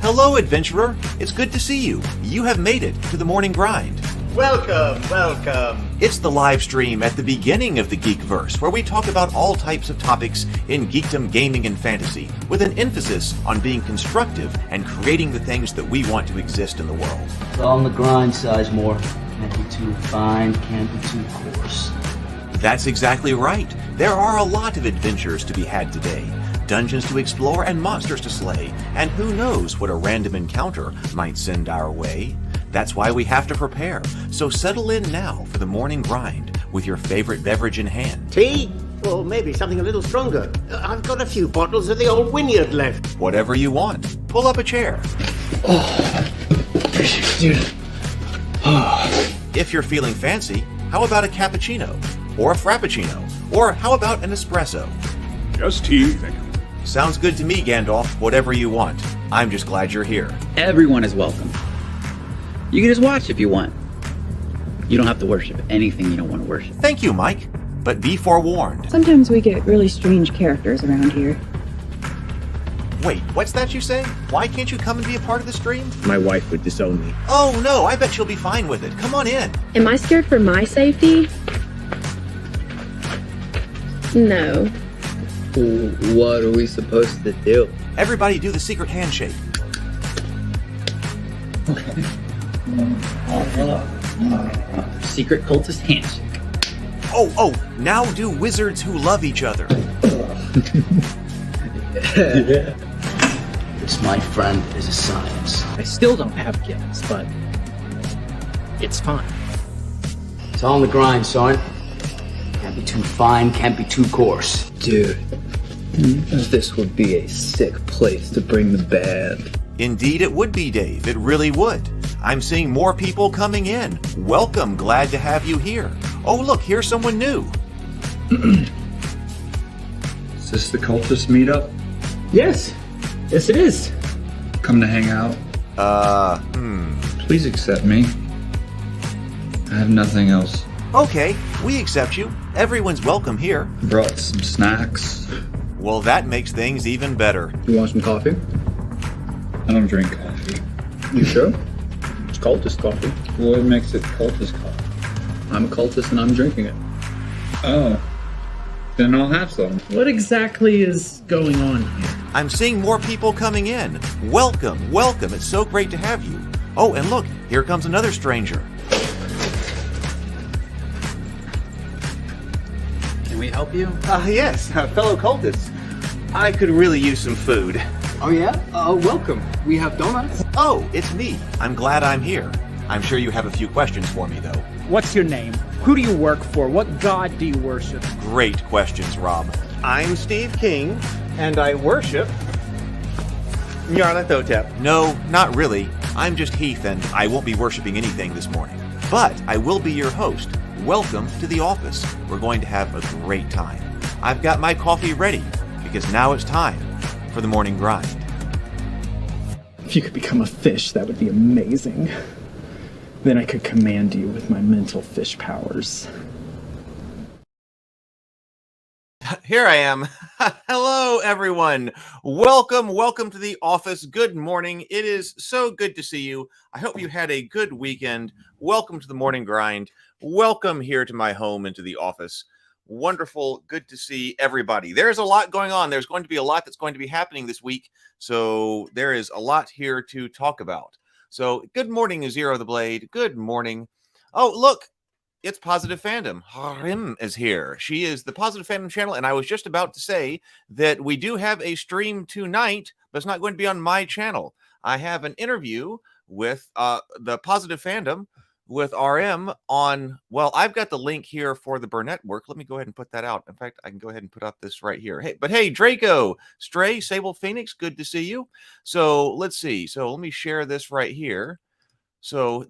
Hello, adventurer. It's good to see you. You have made it to the morning grind. Welcome, welcome. It's the live stream at the beginning of the Geekverse, where we talk about all types of topics in geekdom, gaming, and fantasy, with an emphasis on being constructive and creating the things that we want to exist in the world. It's all on the grind, Sizemore. Can't be too fine, can't be too coarse. That's exactly right. There are a lot of adventures to be had today. Dungeons to explore and monsters to slay, and who knows what a random encounter might send our way. That's why we have to prepare, so settle in now for the morning grind with your favorite beverage in hand. Tea? Or maybe something a little stronger. I've got a few bottles of the old Wynyard left. Whatever you want. Pull up a chair. Dude. If you're feeling fancy, how about a cappuccino? Or a frappuccino? Or how about an espresso? Just tea, thank you. Sounds good to me, Gandalf. Whatever you want. I'm just glad you're here. Everyone is welcome. You can just watch if you want. You don't have to worship anything you don't want to worship. Thank you, Mike. But be forewarned. Sometimes we get really strange characters around here. Wait, what's that you say? Why can't you come and be a part of the stream? My wife would disown me. Oh no, I bet she'll be fine with it. Come on in. Am I scared for my safety? No. What are we supposed to do? Everybody do the secret handshake. Secret cultist handshake. Oh, now do wizards who love each other. This, my friend, is a science. I still don't have gifts, but it's fine. It's all on the grind, son. Can't be too fine, can't be too coarse. Dude, this would be a sick place to bring the band. Indeed it would be, Dave. It really would. I'm seeing more people coming in. Welcome, glad to have you here. Oh, look, here's someone new. Is this the cultist meetup? Yes it is. Come to hang out? Please accept me. I have nothing else. Okay, we accept you. Everyone's welcome here. Brought some snacks. Well, that makes things even better. You want some coffee? I don't drink coffee. You sure? It's cultist coffee. What makes it cultist coffee? I'm a cultist and I'm drinking it. Oh. Then I'll have some. What exactly is going on here? I'm seeing more people coming in. Welcome. It's so great to have you. Oh, and look, here comes another stranger. Can we help you? Yes, fellow cultists. I could really use some food. Oh yeah? Welcome. We have donuts. Oh, it's me. I'm glad I'm here. I'm sure you have a few questions for me, though. What's your name? Who do you work for? What god do you worship? Great questions, Rob. I'm Steve King, and I worship Nyarlathotep. No, not really. I'm just Heath, and I won't be worshiping anything this morning. But I will be your host. Welcome to the office. We're going to have a great time. I've got my coffee ready, because now it's time for the morning grind. If you could become a fish, that would be amazing. Then I could command you with my mental fish powers. Here I am. Hello, everyone. Welcome to the office. Good morning. It is so good to see you. I hope you had a good weekend. Welcome to the morning grind. Welcome here to my home and to the office. Wonderful. Good to see everybody. There's a lot going on. There's going to be a lot that's going to be happening this week. So there is a lot here to talk about. So good morning, Zero the Blade. Good morning. Oh, look. It's Positive Fandom. Harim is here. She is the Positive Fandom channel, and I was just about to say that we do have a stream tonight, but it's not going to be on my channel. I have an interview with the Positive Fandom with RM on, well, I've got the link here for the Burnett work. Let me go ahead and put that out. In fact, I can go ahead and put up this right here. Hey, Draco, Stray, Sable Phoenix, good to see you. So let's see. So let me share this right here. So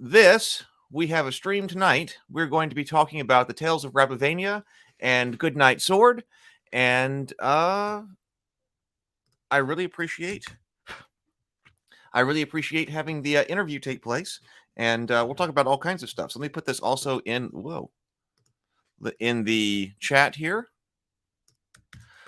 we have a stream tonight. We're going to be talking about the Tales of Rabavania and Goodnight Sword. And I really appreciate having the interview take place. And we'll talk about all kinds of stuff. So let me put this also in the chat here.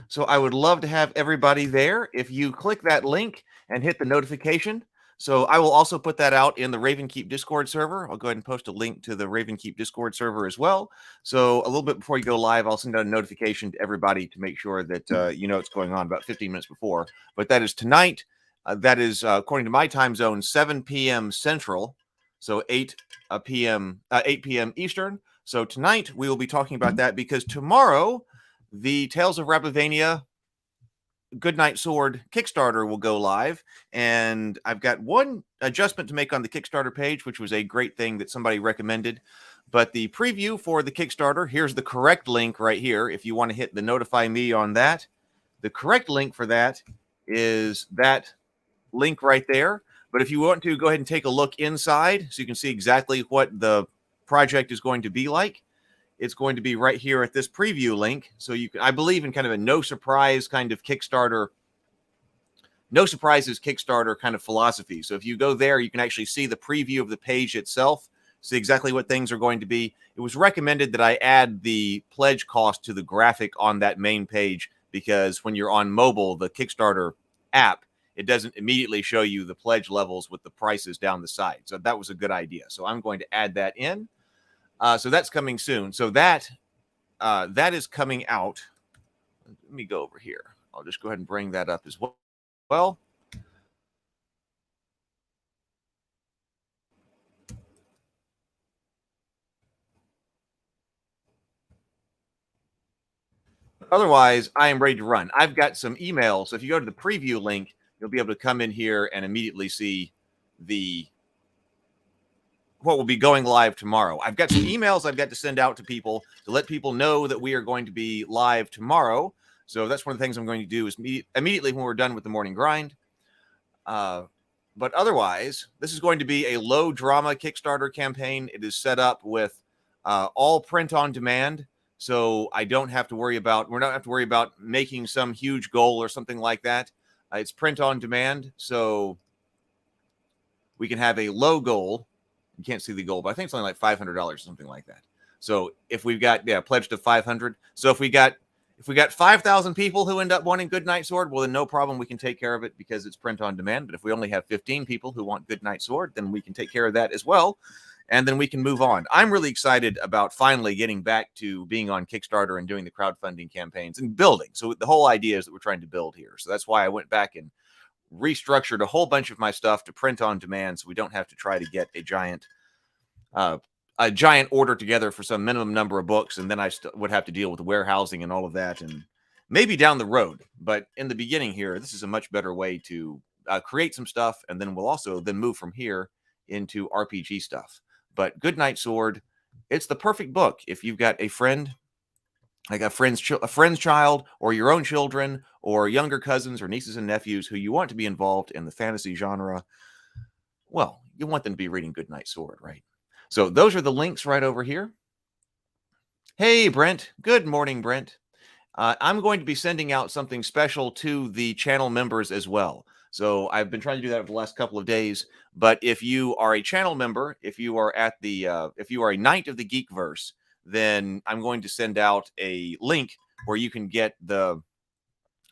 So I would love to have everybody there. If you click that link and hit the notification So I will also put that out in the Raven Keep Discord server. I'll go ahead and post a link to the Raven Keep Discord server as well. So a little bit before you go live, I'll send out a notification to everybody to make sure that you know what's going on about 15 minutes before. But that is tonight. That is, according to my time zone, 7 p.m. Central. So 8 p.m. Eastern. So tonight we will be talking about that because tomorrow the Tales of Rabavania Goodnight Sword Kickstarter will go live, and I've got one adjustment to make on the Kickstarter page, which was a great thing that somebody recommended. But the preview for the Kickstarter, here's the correct link right here. If you want to hit the notify me on that, the correct link for that is that link right there. But if you want to go ahead and take a look inside so you can see exactly what the project is going to be like, it's going to be right here at this preview link. So you can, I believe in kind of a no surprise kind of Kickstarter, no surprises Kickstarter kind of philosophy. So if you go there, you can actually see the preview of the page itself, see exactly what things are going to be. It was recommended that I add the pledge cost to the graphic on that main page because when you're on mobile, the Kickstarter app, it doesn't immediately show you the pledge levels with the prices down the side. So that was a good idea. So I'm going to add that in. So that's coming soon. So that is coming out. Let me go over here. I'll just go ahead and bring that up as well. Otherwise, I am ready to run. I've got some emails. So if you go to the preview link, you'll be able to come in here and immediately see what will be going live tomorrow. I've got some emails I've got to send out to people to let people know that we are going to be live tomorrow. So that's one of the things I'm going to do is immediately when we're done with the morning grind. But otherwise, this is going to be a low drama Kickstarter campaign. It is set up with all print on demand. So I don't have to worry about, we're not have to worry about making some huge goal or something like that. It's print on demand. So we can have a low goal. You can't see the goal, but I think it's only like $500 or something like that. So if we've got, pledged to 500. So if we got 5,000 people who end up wanting Goodnight Sword, well, then no problem. We can take care of it because it's print on demand. But if we only have 15 people who want Goodnight Sword, then we can take care of that as well. And then we can move on. I'm really excited about finally getting back to being on Kickstarter and doing the crowdfunding campaigns and building. So the whole idea is that we're trying to build here. So that's why I went back and restructured a whole bunch of my stuff to print on demand so we don't have to try to get a giant order together for some minimum number of books, and then I would have to deal with the warehousing and all of that, and maybe down the road. But in the beginning here, this is a much better way to create some stuff, and then we'll also then move from here into RPG stuff. But Goodnight Sword, it's the perfect book if you've got a friend, like a friend's child, or your own children, or younger cousins or nieces and nephews who you want to be involved in the fantasy genre. Well, you want them to be reading Goodnight Sword, right? So those are the links right over here. Hey, Brent. Good morning, Brent. I'm going to be sending out something special to the channel members as well. So I've been trying to do that for the last couple of days. But if you are a channel member, if you are if you are a Knight of the Geekverse, then I'm going to send out a link where you can get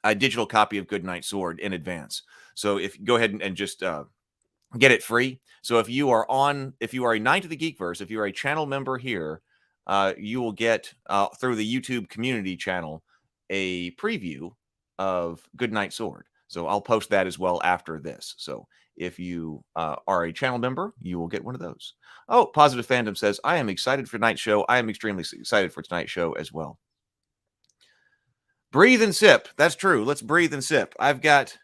a digital copy of Goodnight Sword in advance. So if go ahead and just get it free. So if you are a Knight of the Geekverse, if you are a channel member here, you will get through the YouTube community channel a preview of Goodnight Sword. So I'll post that as well after this. So if you are a channel member, you will get one of those. Oh, Positive Fandom says, I am excited for tonight's show. I am extremely excited for tonight's show as well. Breathe and sip. That's true. Let's breathe and sip. I've got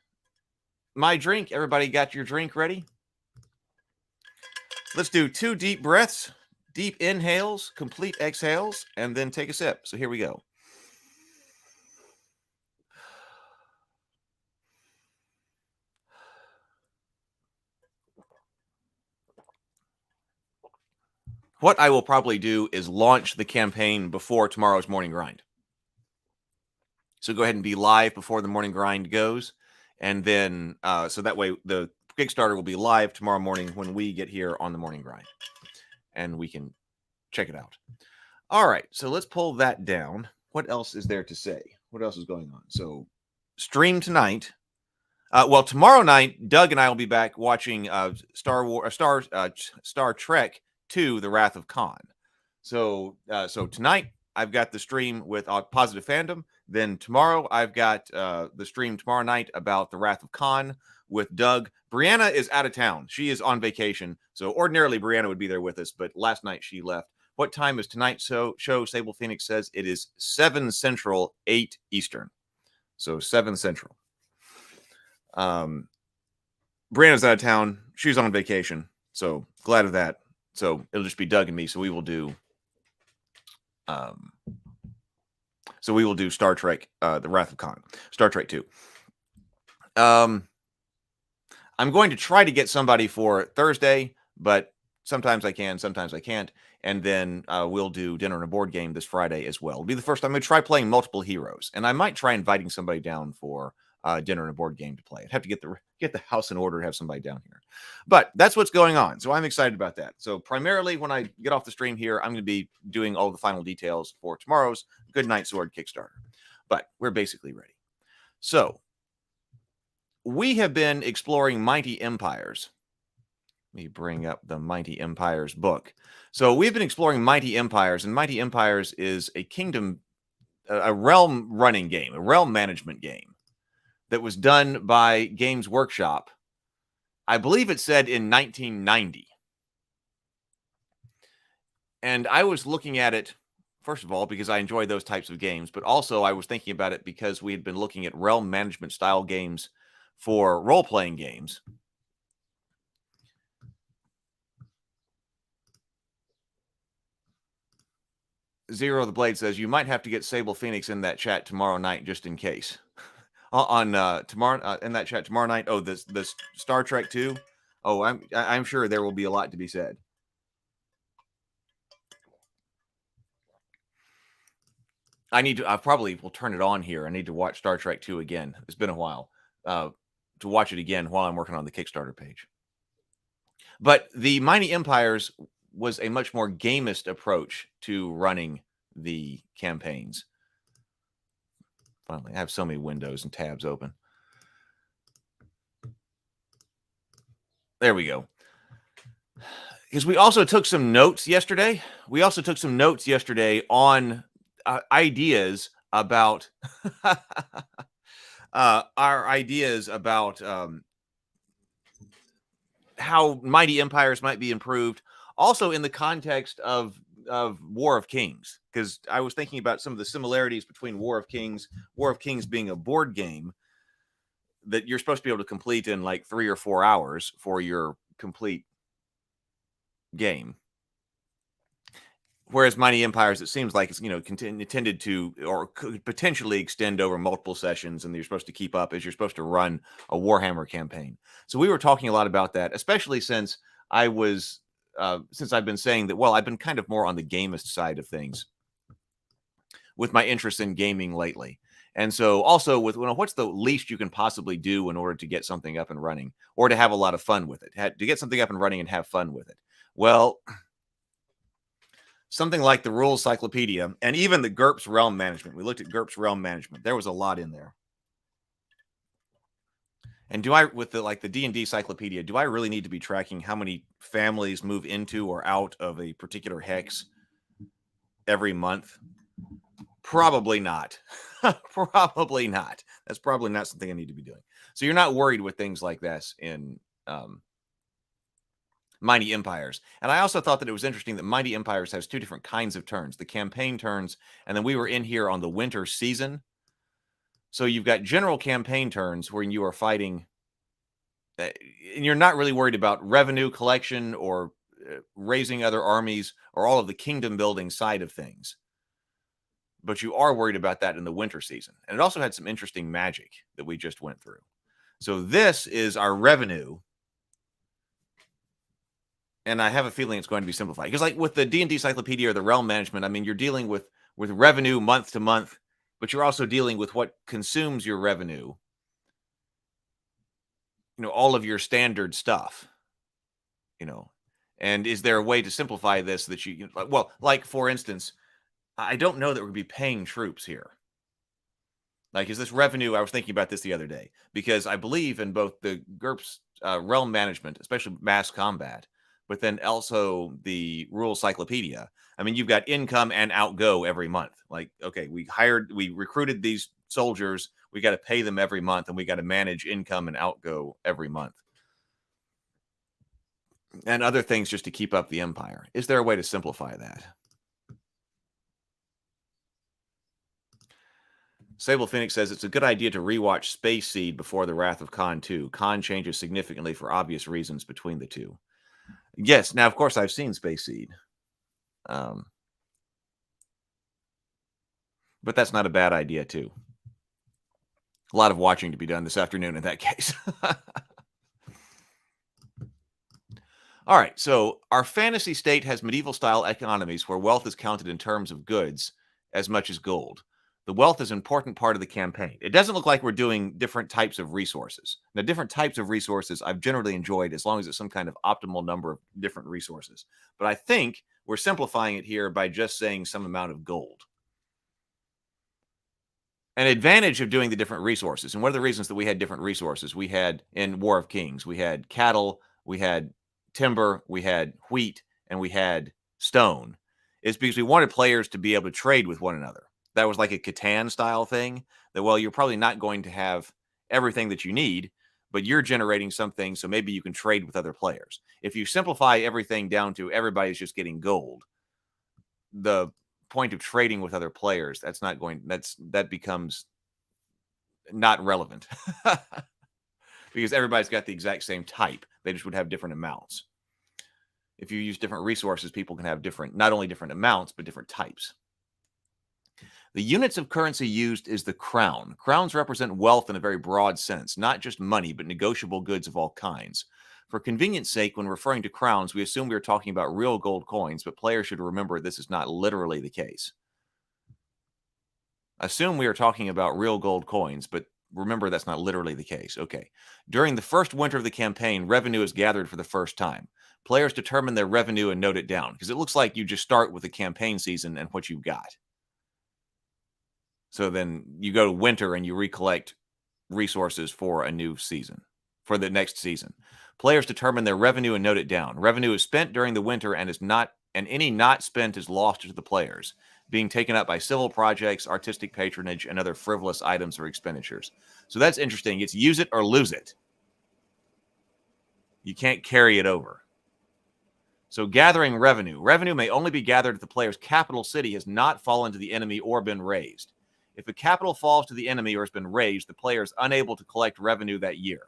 my drink. Everybody got your drink ready? Let's do 2 deep breaths, deep inhales, complete exhales, and then take a sip. So here we go. What I will probably do is launch the campaign before tomorrow's morning grind. So go ahead and be live before the morning grind goes. And then, so that way the Kickstarter will be live tomorrow morning when we get here on the morning grind. And we can check it out. All right, so let's pull that down. What else is there to say? What else is going on? So stream tonight. Well, tomorrow night, Doug and I will be back watching Star Trek 2: The Wrath of Khan. So tonight I've got the stream with Positive Fandom. Then tomorrow I've got the stream tomorrow night about The Wrath of Khan with Doug. Brianna is out of town. She is on vacation. So ordinarily Brianna would be there with us, but last night she left. What time is tonight's show? Sable Phoenix says it is 7 Central, 8 Eastern. So 7 Central. Brianna's out of town. She's on vacation. So glad of that. So it'll just be Doug and me. So we will do Star Trek, The Wrath of Khan, Star Trek 2. I'm going to try to get somebody for Thursday, but sometimes I can, sometimes I can't. And then we'll do Dinner and a Board Game this Friday as well. It'll be the first time I'm going to try playing multiple heroes. And I might try inviting somebody down for Dinner and a Board Game to play. I'd have to get the house in order to have somebody down here. But that's what's going on. So I'm excited about that. So primarily when I get off the stream here, I'm going to be doing all the final details for tomorrow's Good Night Sword Kickstarter. But we're basically ready. So we have been exploring Mighty Empires. Let me bring up the Mighty Empires book. So we've been exploring Mighty Empires, and Mighty Empires is a kingdom, a realm running game, a realm management game that was done by Games Workshop. I believe it said in 1990. And I was looking at it, first of all, because I enjoy those types of games, but also I was thinking about it because we had been looking at realm management style games for role-playing games. Zero the Blade says you might have to get Sable Phoenix in that chat tomorrow night just in case. Tomorrow in that chat tomorrow night. Oh, this Star Trek 2. Oh, I'm sure there will be a lot to be said. I probably will turn it on here. I need to watch Star Trek 2 again. It's been a while to watch it again while I'm working on the Kickstarter page. But the Mighty Empires was a much more gamist approach to running the campaigns. Finally, I have so many windows and tabs open. There we go. Because we also took some notes yesterday. On ideas about our ideas about how Mighty Empires might be improved. Also in the context of War of Kings, because I was thinking about some of the similarities between War of Kings being a board game that you're supposed to be able to complete in like 3 or 4 hours for your complete game. Whereas Mighty Empires, it seems like it's, intended to or could potentially extend over multiple sessions, and you're supposed to keep up as you're supposed to run a Warhammer campaign. So we were talking a lot about that, especially since I've been saying that, well, I've been kind of more on the gamist side of things with my interest in gaming lately. And so also with, what's the least you can possibly do in order to get something up and running or to have a lot of fun with it, to get something up and running and have fun with it? Well, something like the Rules Cyclopedia and even the GURPS Realm Management. We looked at GURPS Realm Management. There was a lot in there. And with the D&D Cyclopedia, do I really need to be tracking how many families move into or out of a particular hex every month? Probably not. Probably not. That's probably not something I need to be doing. So you're not worried with things like this in Mighty Empires. And I also thought that it was interesting that Mighty Empires has 2 different kinds of turns, the campaign turns, and then we were in here on the winter season. So you've got general campaign turns where you are fighting, and you're not really worried about revenue collection or raising other armies or all of the kingdom building side of things. But you are worried about that in the winter season. And it also had some interesting magic that we just went through. So this is our revenue. And I have a feeling it's going to be simplified. Because like with the D&D Cyclopedia or the Realm Management, I mean, you're dealing with revenue month to month, but you're also dealing with what consumes your revenue. All of your standard stuff. And is there a way to simplify this that like for instance, I don't know that we're going to be paying troops here. Like, is this revenue? I was thinking about this the other day because I believe in both the GURPS realm management, especially mass combat, but then also the rule cyclopedia. I mean, you've got income and outgo every month. Like, okay, we recruited these soldiers. We got to pay them every month, and we got to manage income and outgo every month. And other things just to keep up the empire. Is there a way to simplify that? Sable Phoenix says it's a good idea to rewatch Space Seed before the Wrath of Khan 2. Khan changes significantly for obvious reasons between the two. Yes, now of course I've seen Space Seed. But that's not a bad idea too. A lot of watching to be done this afternoon in that case. All right, so our fantasy state has medieval-style economies where wealth is counted in terms of goods as much as gold. The wealth is an important part of the campaign. It doesn't look like we're doing different types of resources. Now, different types of resources I've generally enjoyed as long as it's some kind of optimal number of different resources. But I think we're simplifying it here by just saying some amount of gold. An advantage of doing the different resources, and one of the reasons that we had different resources, we had in War of Kings, we had cattle, we had timber, we had wheat, and we had stone, is because we wanted players to be able to trade with one another. That was like a Catan style thing that, well, you're probably not going to have everything that you need, but you're generating something, so maybe you can trade with other players. If you simplify everything down to everybody's just getting gold, the point of trading with other players, that becomes not relevant because everybody's got the exact same type. They just would have different amounts. If you use different resources, people can have different, not only different amounts, but different types. The units of currency used is the crown. Crowns represent wealth in a very broad sense, not just money, but negotiable goods of all kinds. For convenience sake, when referring to crowns, we assume we are talking about real gold coins, but players should remember this is not literally the case. Assume we are talking about real gold coins, but remember that's not literally the case. Okay. During the first winter of the campaign, revenue is gathered for the first time. Players determine their revenue and note it down, because it looks like you just start with the campaign season and what you've got. So then you go to winter and you recollect resources for a new season, for the next season. Players determine their revenue and note it down. Revenue is spent during the winter and any not spent is lost to the players, being taken up by civil projects, artistic patronage, and other frivolous items or expenditures. So that's interesting. It's use it or lose it. You can't carry it over. So gathering revenue. Revenue may only be gathered if the player's capital city has not fallen to the enemy or been razed. If the capital falls to the enemy or has been razed, the player is unable to collect revenue that year.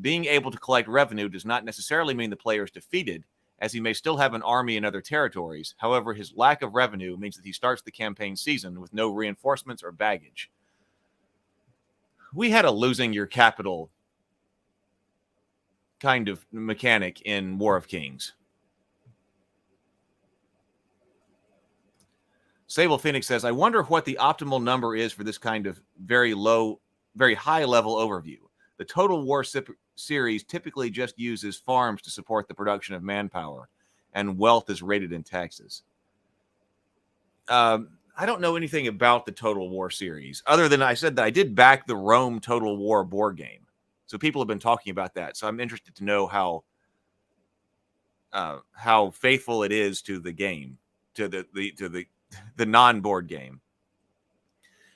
Being able to collect revenue does not necessarily mean the player is defeated, as he may still have an army in other territories. However, his lack of revenue means that he starts the campaign season with no reinforcements or baggage. We had a losing your capital kind of mechanic in War of Kings. Sable Phoenix says, I wonder what the optimal number is for this kind of very high level overview. The Total War series typically just uses farms to support the production of manpower, and wealth is rated in taxes. I don't know anything about the Total War series, other than I said that I did back the Rome Total War board game. So people have been talking about that. So I'm interested to know how faithful it is to the game, to the non-board game.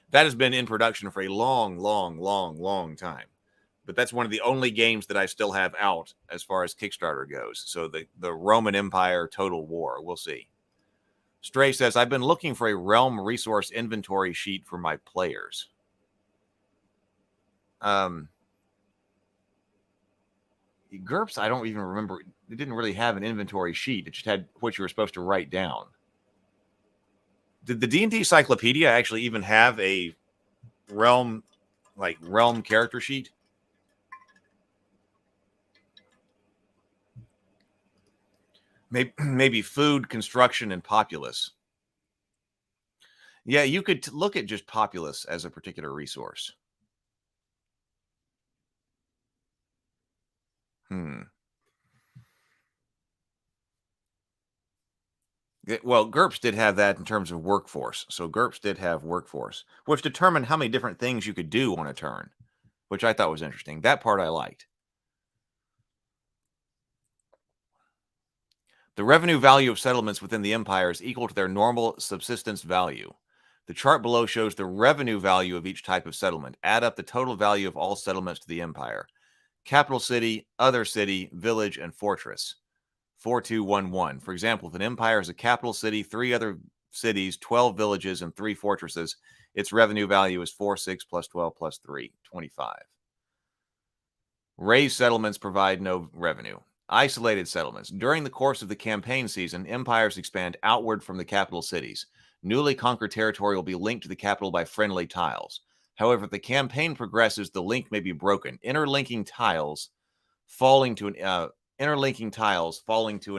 That has been in production for a long time. But that's one of the only games that I still have out as far as Kickstarter goes. So the Roman Empire Total War. We'll see. Stray says, I've been looking for a realm resource inventory sheet for my players. GURPS, I don't even remember. It didn't really have an inventory sheet. It just had what you were supposed to write down. Did the D&D Cyclopedia actually even have a realm character sheet? Maybe food, construction, and populace. Yeah, you could look at just populace as a particular resource. Well, GURPS did have that in terms of workforce. So GURPS did have workforce, which determined how many different things you could do on a turn, which I thought was interesting. That part I liked. The revenue value of settlements within the empire is equal to their normal subsistence value. The chart below shows the revenue value of each type of settlement. Add up the total value of all settlements to the empire. Capital city, other city, village, and fortress. 4211. For example, if an empire is a capital city, 3 other cities, 12 villages, and 3 fortresses, its revenue value is 46 plus 12 plus 3, 25. Raised settlements provide no revenue. Isolated settlements. During the course of the campaign season, empires expand outward from the capital cities. Newly conquered territory will be linked to the capital by friendly tiles. However, if the campaign progresses, the link may be broken. Interlinking tiles falling to an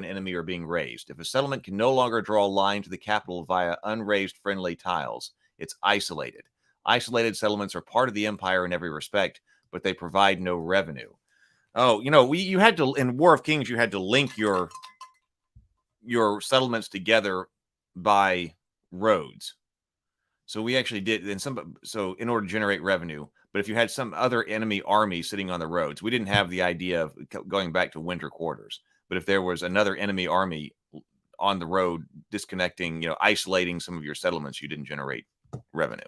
enemy or being raised. If a settlement can no longer draw a line to the capital via unraised friendly tiles, it's isolated. Isolated settlements are part of the empire in every respect, but they provide no revenue. Oh, you had to, in War of Kings, you had to link your settlements together by roads. So we actually did, in order to generate revenue. But if you had some other enemy army sitting on the roads, we didn't have the idea of going back to winter quarters. But if there was another enemy army on the road disconnecting, isolating some of your settlements, you didn't generate revenue.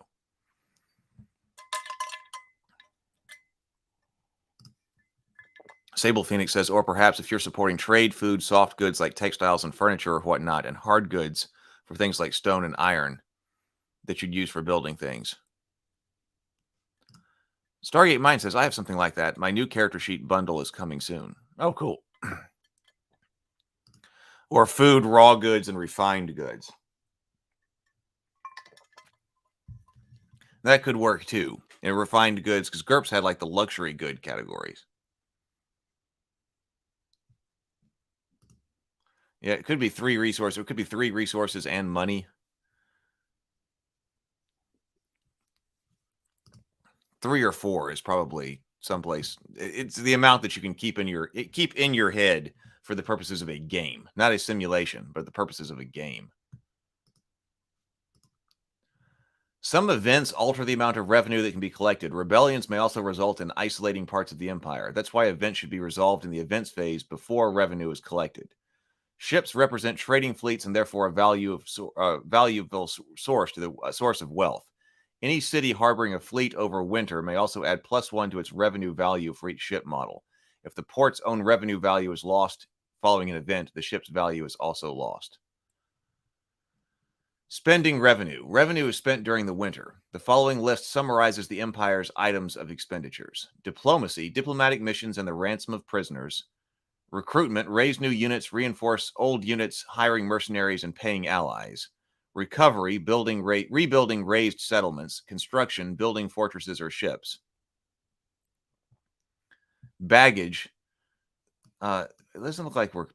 Sable Phoenix says, or perhaps if you're supporting trade, food, soft goods like textiles and furniture or whatnot, and hard goods for things like stone and iron that you'd use for building things. Stargate Mind says, I have something like that. My new character sheet bundle is coming soon. Oh, cool. Or food, raw goods, and refined goods. That could work too. In refined goods, because GURPS had like the luxury good categories. Yeah, it could be 3 resources. It could be 3 resources and money. 3 or 4 is probably someplace. It's the amount that you can keep in your head for the purposes of a game, not a simulation, but the purposes of a game. Some events alter the amount of revenue that can be collected. Rebellions may also result in isolating parts of the empire. That's why events should be resolved in the events phase before revenue is collected. Ships represent trading fleets and therefore a valuable source to the source of wealth. Any city harboring a fleet over winter may also add +1 to its revenue value for each ship model. If the port's own revenue value is lost following an event, the ship's value is also lost. Spending revenue. Revenue is spent during the winter. The following list summarizes the empire's items of expenditures. Diplomacy, diplomatic missions and the ransom of prisoners. Recruitment, raise new units, reinforce old units, hiring mercenaries, and paying allies. Recovery, rebuilding raised settlements. Construction, building fortresses or ships. Baggage. It doesn't look like we're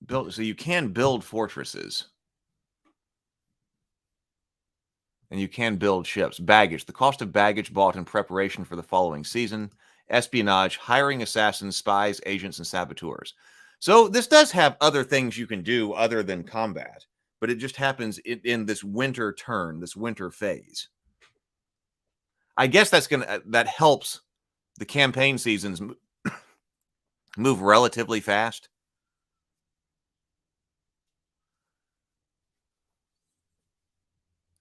built. So you can build fortresses. And you can build ships. Baggage. The cost of baggage bought in preparation for the following season. Espionage, hiring assassins, spies, agents, and saboteurs. So this does have other things you can do other than combat, but it just happens in this winter turn, this winter phase. I guess that helps the campaign seasons move relatively fast.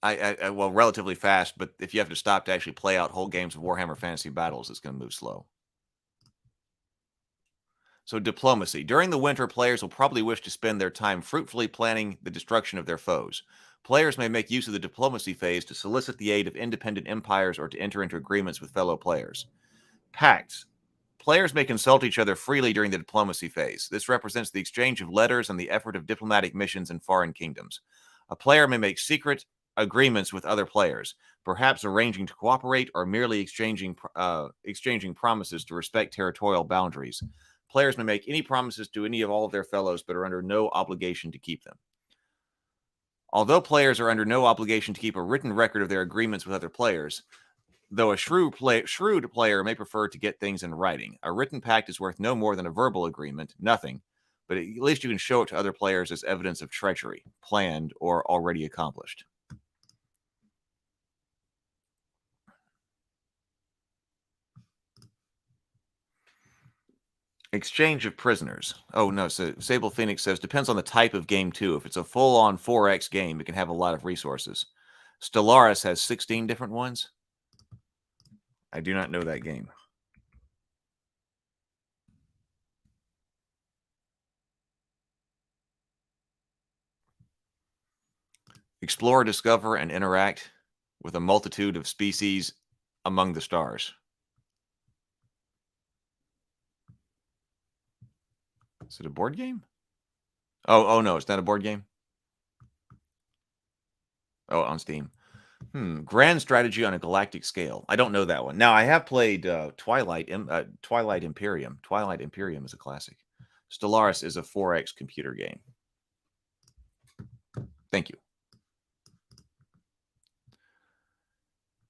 Well, relatively fast, but if you have to stop to actually play out whole games of Warhammer Fantasy Battles, it's going to move slow. So diplomacy. During the winter, players will probably wish to spend their time fruitfully planning the destruction of their foes. Players may make use of the diplomacy phase to solicit the aid of independent empires or to enter into agreements with fellow players. Pacts. Players may consult each other freely during the diplomacy phase. This represents the exchange of letters and the effort of diplomatic missions in foreign kingdoms. A player may make secret agreements with other players, perhaps arranging to cooperate or merely exchanging promises to respect territorial boundaries. Players may make any promises to any of all of their fellows, but are under no obligation to keep them. Although players are under no obligation to keep a written record of their agreements with other players, though a shrewd player may prefer to get things in writing. A written pact is worth no more than a verbal agreement, nothing. but at least you can show it to other players as evidence of treachery, planned or already accomplished. Exchange of prisoners. Oh, no. So Sable Phoenix says, depends on the type of game, too. If it's a full-on 4X game, it can have a lot of resources. Stellaris has 16 different ones. I do not know that game. Explore, discover, and interact with a multitude of species among the stars. Is it a board game? Oh no, it's not a board game. Oh, on Steam. Grand strategy on a galactic scale. I don't know that one. Now, I have played Twilight Imperium. Twilight Imperium is a classic. Stellaris is a 4X computer game. Thank you.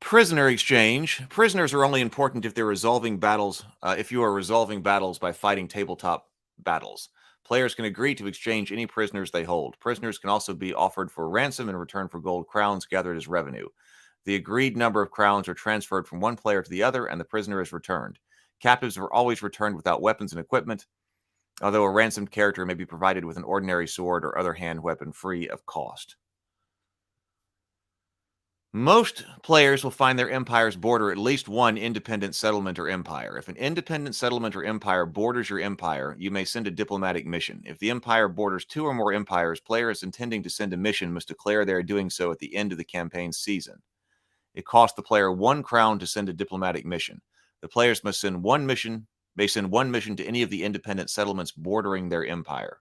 Prisoner exchange. Prisoners are only important if they're resolving battles. If you are resolving battles by fighting tabletop battles, players can agree to exchange any prisoners they hold. Prisoners can also be offered for ransom in return for gold crowns gathered as revenue. The agreed number of crowns are transferred from one player to the other, and the prisoner is returned. Captives are always returned without weapons and equipment, although a ransomed character may be provided with an ordinary sword or other hand weapon free of cost. Most players will find their empires border at least one independent settlement or empire. If an independent settlement or empire borders your empire, you may send a diplomatic mission. If the empire borders 2 or more empires, players intending to send a mission must declare they are doing so at the end of the campaign season. It costs the player 1 crown to send a diplomatic mission. The players may send one mission to any of the independent settlements bordering their empire.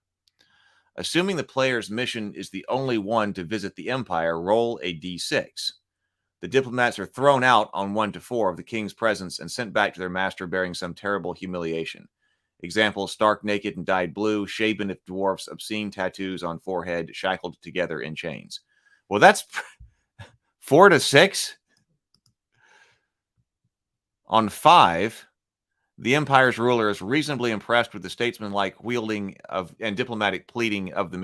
Assuming the player's mission is the only one to visit the empire, roll a d6. The diplomats are thrown out on 1 to 4 of the king's presence and sent back to their master bearing some terrible humiliation. Example, stark naked and dyed blue, shaven if dwarfs, obscene tattoos on forehead, shackled together in chains. Well, that's 4 to 6. On 5, the empire's ruler is reasonably impressed with the statesmanlike wielding of and diplomatic pleading of the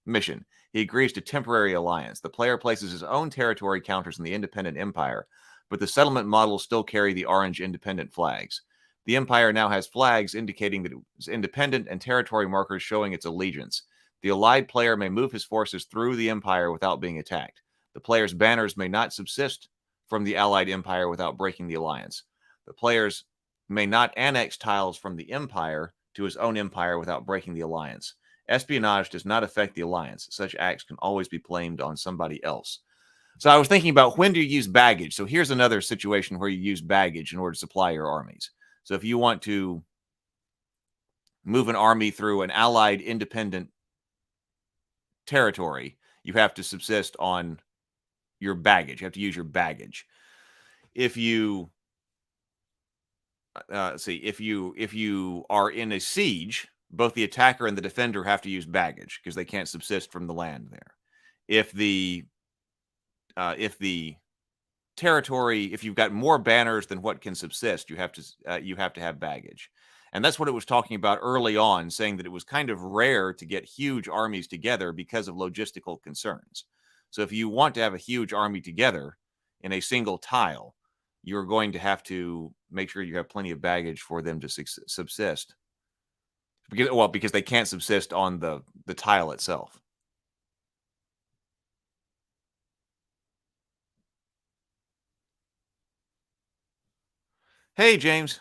mission. He agrees to temporary alliance. The player places his own territory counters in the independent empire, but the settlement models still carry the orange independent flags. The empire now has flags indicating that it is independent and territory markers showing its allegiance. The allied player may move his forces through the empire without being attacked. The player's banners may not subsist from the allied empire without breaking the alliance. The players may not annex tiles from the empire to his own empire without breaking the alliance. Espionage does not affect the alliance. Such acts can always be blamed on somebody else. So I was thinking about, when do you use baggage? So here's another situation where you use baggage in order to supply your armies. So if you want to move an army through an allied independent territory, you have to subsist on your baggage. You have to use your baggage. If you if you are in a siege, both the attacker and the defender have to use baggage because they can't subsist from the land there. If the territory, if you've got more banners than what can subsist, you have to have baggage. And that's what it was talking about early on, saying that it was kind of rare to get huge armies together because of logistical concerns. So if you want to have a huge army together in a single tile, you're going to have to make sure you have plenty of baggage for them to subsist. Because they can't subsist on the tile itself. Hey, James.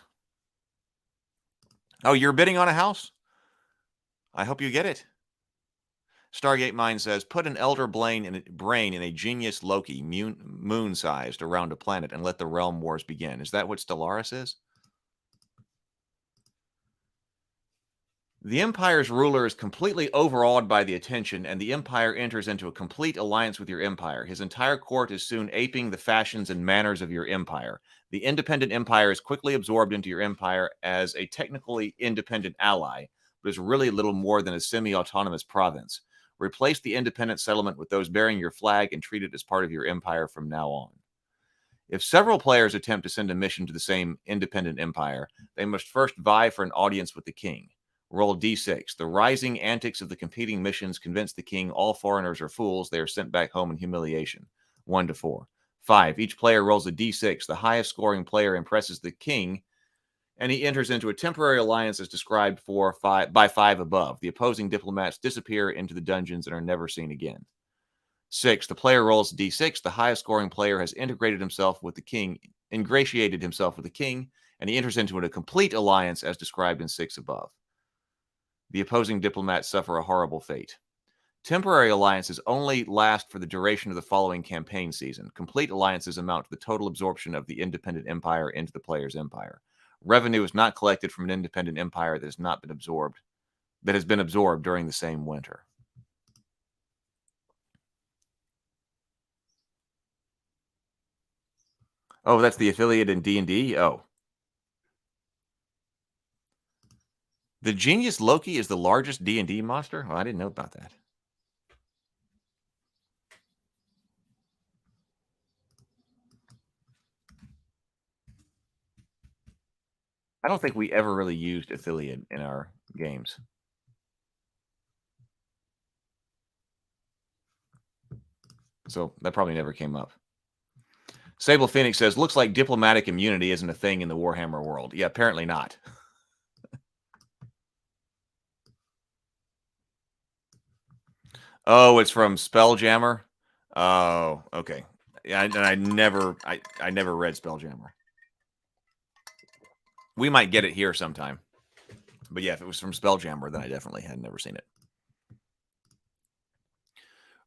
Oh, you're bidding on a house? I hope you get it. Stargate Mind says, put an elder brain in a genius Loki, moon-sized, around a planet and let the realm wars begin. Is that what Stellaris is? The Empire's ruler is completely overawed by the attention, and the Empire enters into a complete alliance with your Empire. His entire court is soon aping the fashions and manners of your Empire. The independent Empire is quickly absorbed into your Empire as a technically independent ally, but is really little more than a semi-autonomous province. Replace the independent settlement with those bearing your flag and treat it as part of your Empire from now on. If several players attempt to send a mission to the same independent empire, they must first vie for an audience with the king. Roll d6. The rising antics of the competing missions convince the king all foreigners are fools. They are sent back home in humiliation. 1 to 4. 5. Each player rolls a d6. The highest scoring player impresses the king, and he enters into a temporary alliance as described by 5 above. The opposing diplomats disappear into the dungeons and are never seen again. 6. The player rolls d6. The highest scoring player has ingratiated himself with the king, and he enters into a complete alliance as described in 6 above. The opposing diplomats suffer a horrible fate. Temporary alliances only last for the duration of the following campaign season. Complete alliances amount to the total absorption of the independent empire into the player's empire. Revenue is not collected from an independent empire that has been absorbed during the same winter. Oh, that's the affiliate in D&D? Oh. The Genius Loki is the largest D&D monster? Oh, I didn't know about that. I don't think we ever really used affiliate in our games. So that probably never came up. Sable Phoenix says, looks like diplomatic immunity isn't a thing in the Warhammer world. Yeah, apparently not. Oh, it's from Spelljammer? Oh, okay. Yeah, and I never read Spelljammer. We might get it here sometime. But yeah, if it was from Spelljammer, then I definitely had never seen it.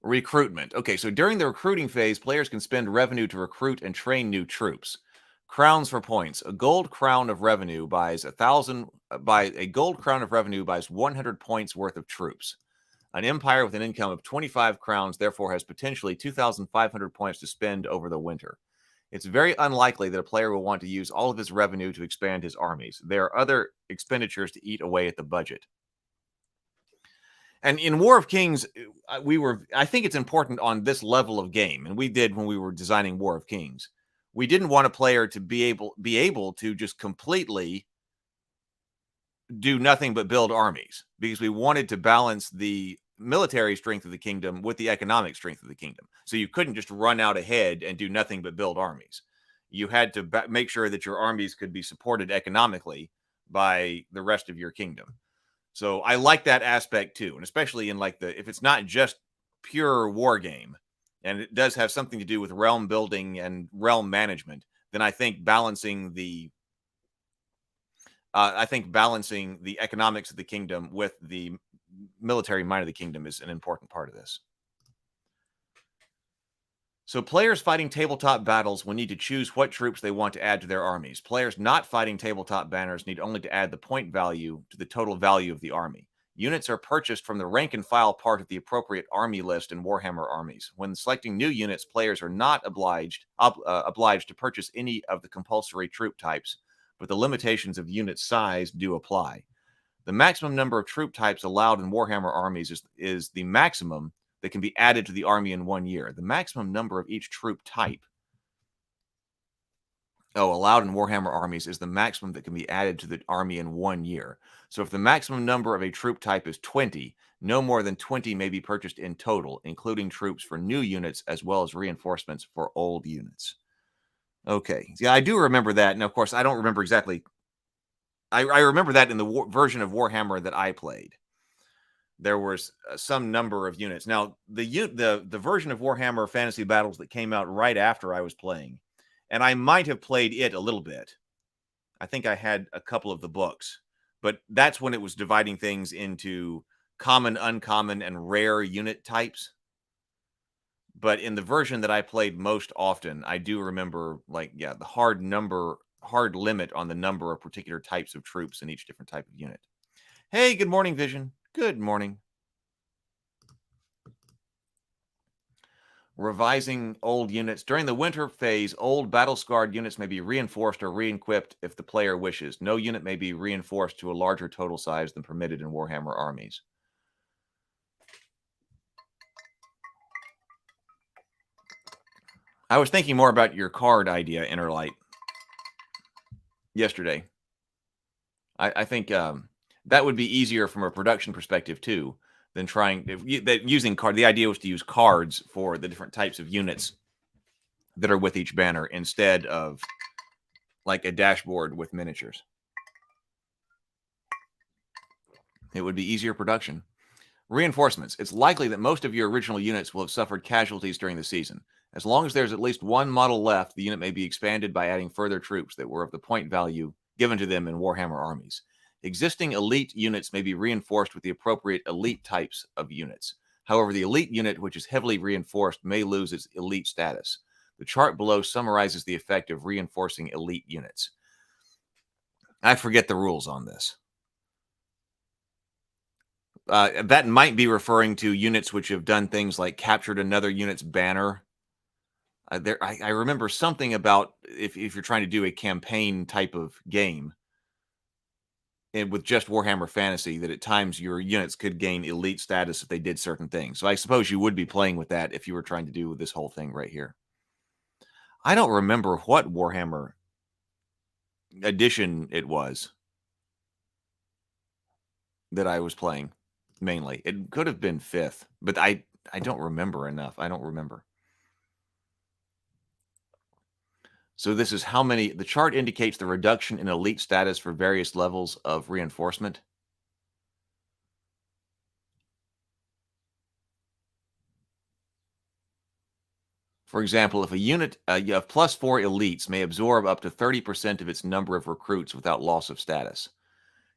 Recruitment. Okay, so during the recruiting phase, players can spend revenue to recruit and train new troops. Crowns for points. A gold crown of revenue buys 100 points worth of troops. An empire with an income of 25 crowns therefore has potentially 2,500 points to spend over the winter. It's very unlikely that a player will want to use all of his revenue to expand his armies. There are other expenditures to eat away at the budget. And in War of Kings, I think it's important on this level of game, and we did when we were designing War of Kings. We didn't want a player to be able to just completely do nothing but build armies, because we wanted to balance the military strength of the kingdom with the economic strength of the kingdom. So you couldn't just run out ahead and do nothing but build armies. You had to make sure that your armies could be supported economically by the rest of your kingdom. So I like that aspect too, and especially in if it's not just pure war game, and it does have something to do with realm building and realm management, then I think balancing the economics of the kingdom with the military might of the kingdom is an important part of this. So players fighting tabletop battles will need to choose what troops they want to add to their armies. Players not fighting tabletop banners need only to add the point value to the total value of the army. Units are purchased from the rank and file part of the appropriate army list in Warhammer armies. When selecting new units, players are not obliged to purchase any of the compulsory troop types, but the limitations of unit size do apply. The maximum number of troop types allowed in Warhammer armies is the maximum that can be added to the army in 1 year. The maximum number of each troop type allowed in Warhammer armies is the maximum that can be added to the army in 1 year. So if the maximum number of a troop type is 20, no more than 20 may be purchased in total, including troops for new units as well as reinforcements for old units. Okay. Yeah, I do remember that. And of course, I don't remember exactly. I remember that in the version of Warhammer that I played. There was some number of units. Now, the version of Warhammer Fantasy Battles that came out right after I was playing, and I might have played it a little bit. I think I had a couple of the books, but that's when it was dividing things into common, uncommon, and rare unit types. But in the version that I played most often, I do remember, the hard limit on the number of particular types of troops in each different type of unit. Hey, good morning, Vision. Good morning. Revising old units. During the winter phase, old battle-scarred units may be reinforced or re-equipped if the player wishes. No unit may be reinforced to a larger total size than permitted in Warhammer armies. I was thinking more about your card idea, Innerlight, yesterday. I think That would be easier from a production perspective too than using card. The idea was to use cards for the different types of units that are with each banner instead of like a dashboard with miniatures. It would be easier production. Reinforcements. It's likely that most of your original units will have suffered casualties during the season. As long as there's at least one model left, the unit may be expanded by adding further troops that were of the point value given to them in Warhammer armies. Existing elite units may be reinforced with the appropriate elite types of units. However, the elite unit, which is heavily reinforced, may lose its elite status. The chart below summarizes the effect of reinforcing elite units. I forget the rules on this. That might be referring to units which have done things like captured another unit's banner. I remember something about if you're trying to do a campaign type of game, and with just Warhammer Fantasy, that at times your units could gain elite status if they did certain things. So I suppose you would be playing with that if you were trying to do this whole thing right here. I don't remember what Warhammer edition it was that I was playing mainly. It could have been 5th, but I don't remember enough. I don't remember. So this is how many. The chart indicates the reduction in elite status for various levels of reinforcement. For example, if a unit of +4 elites may absorb up to 30% of its number of recruits without loss of status.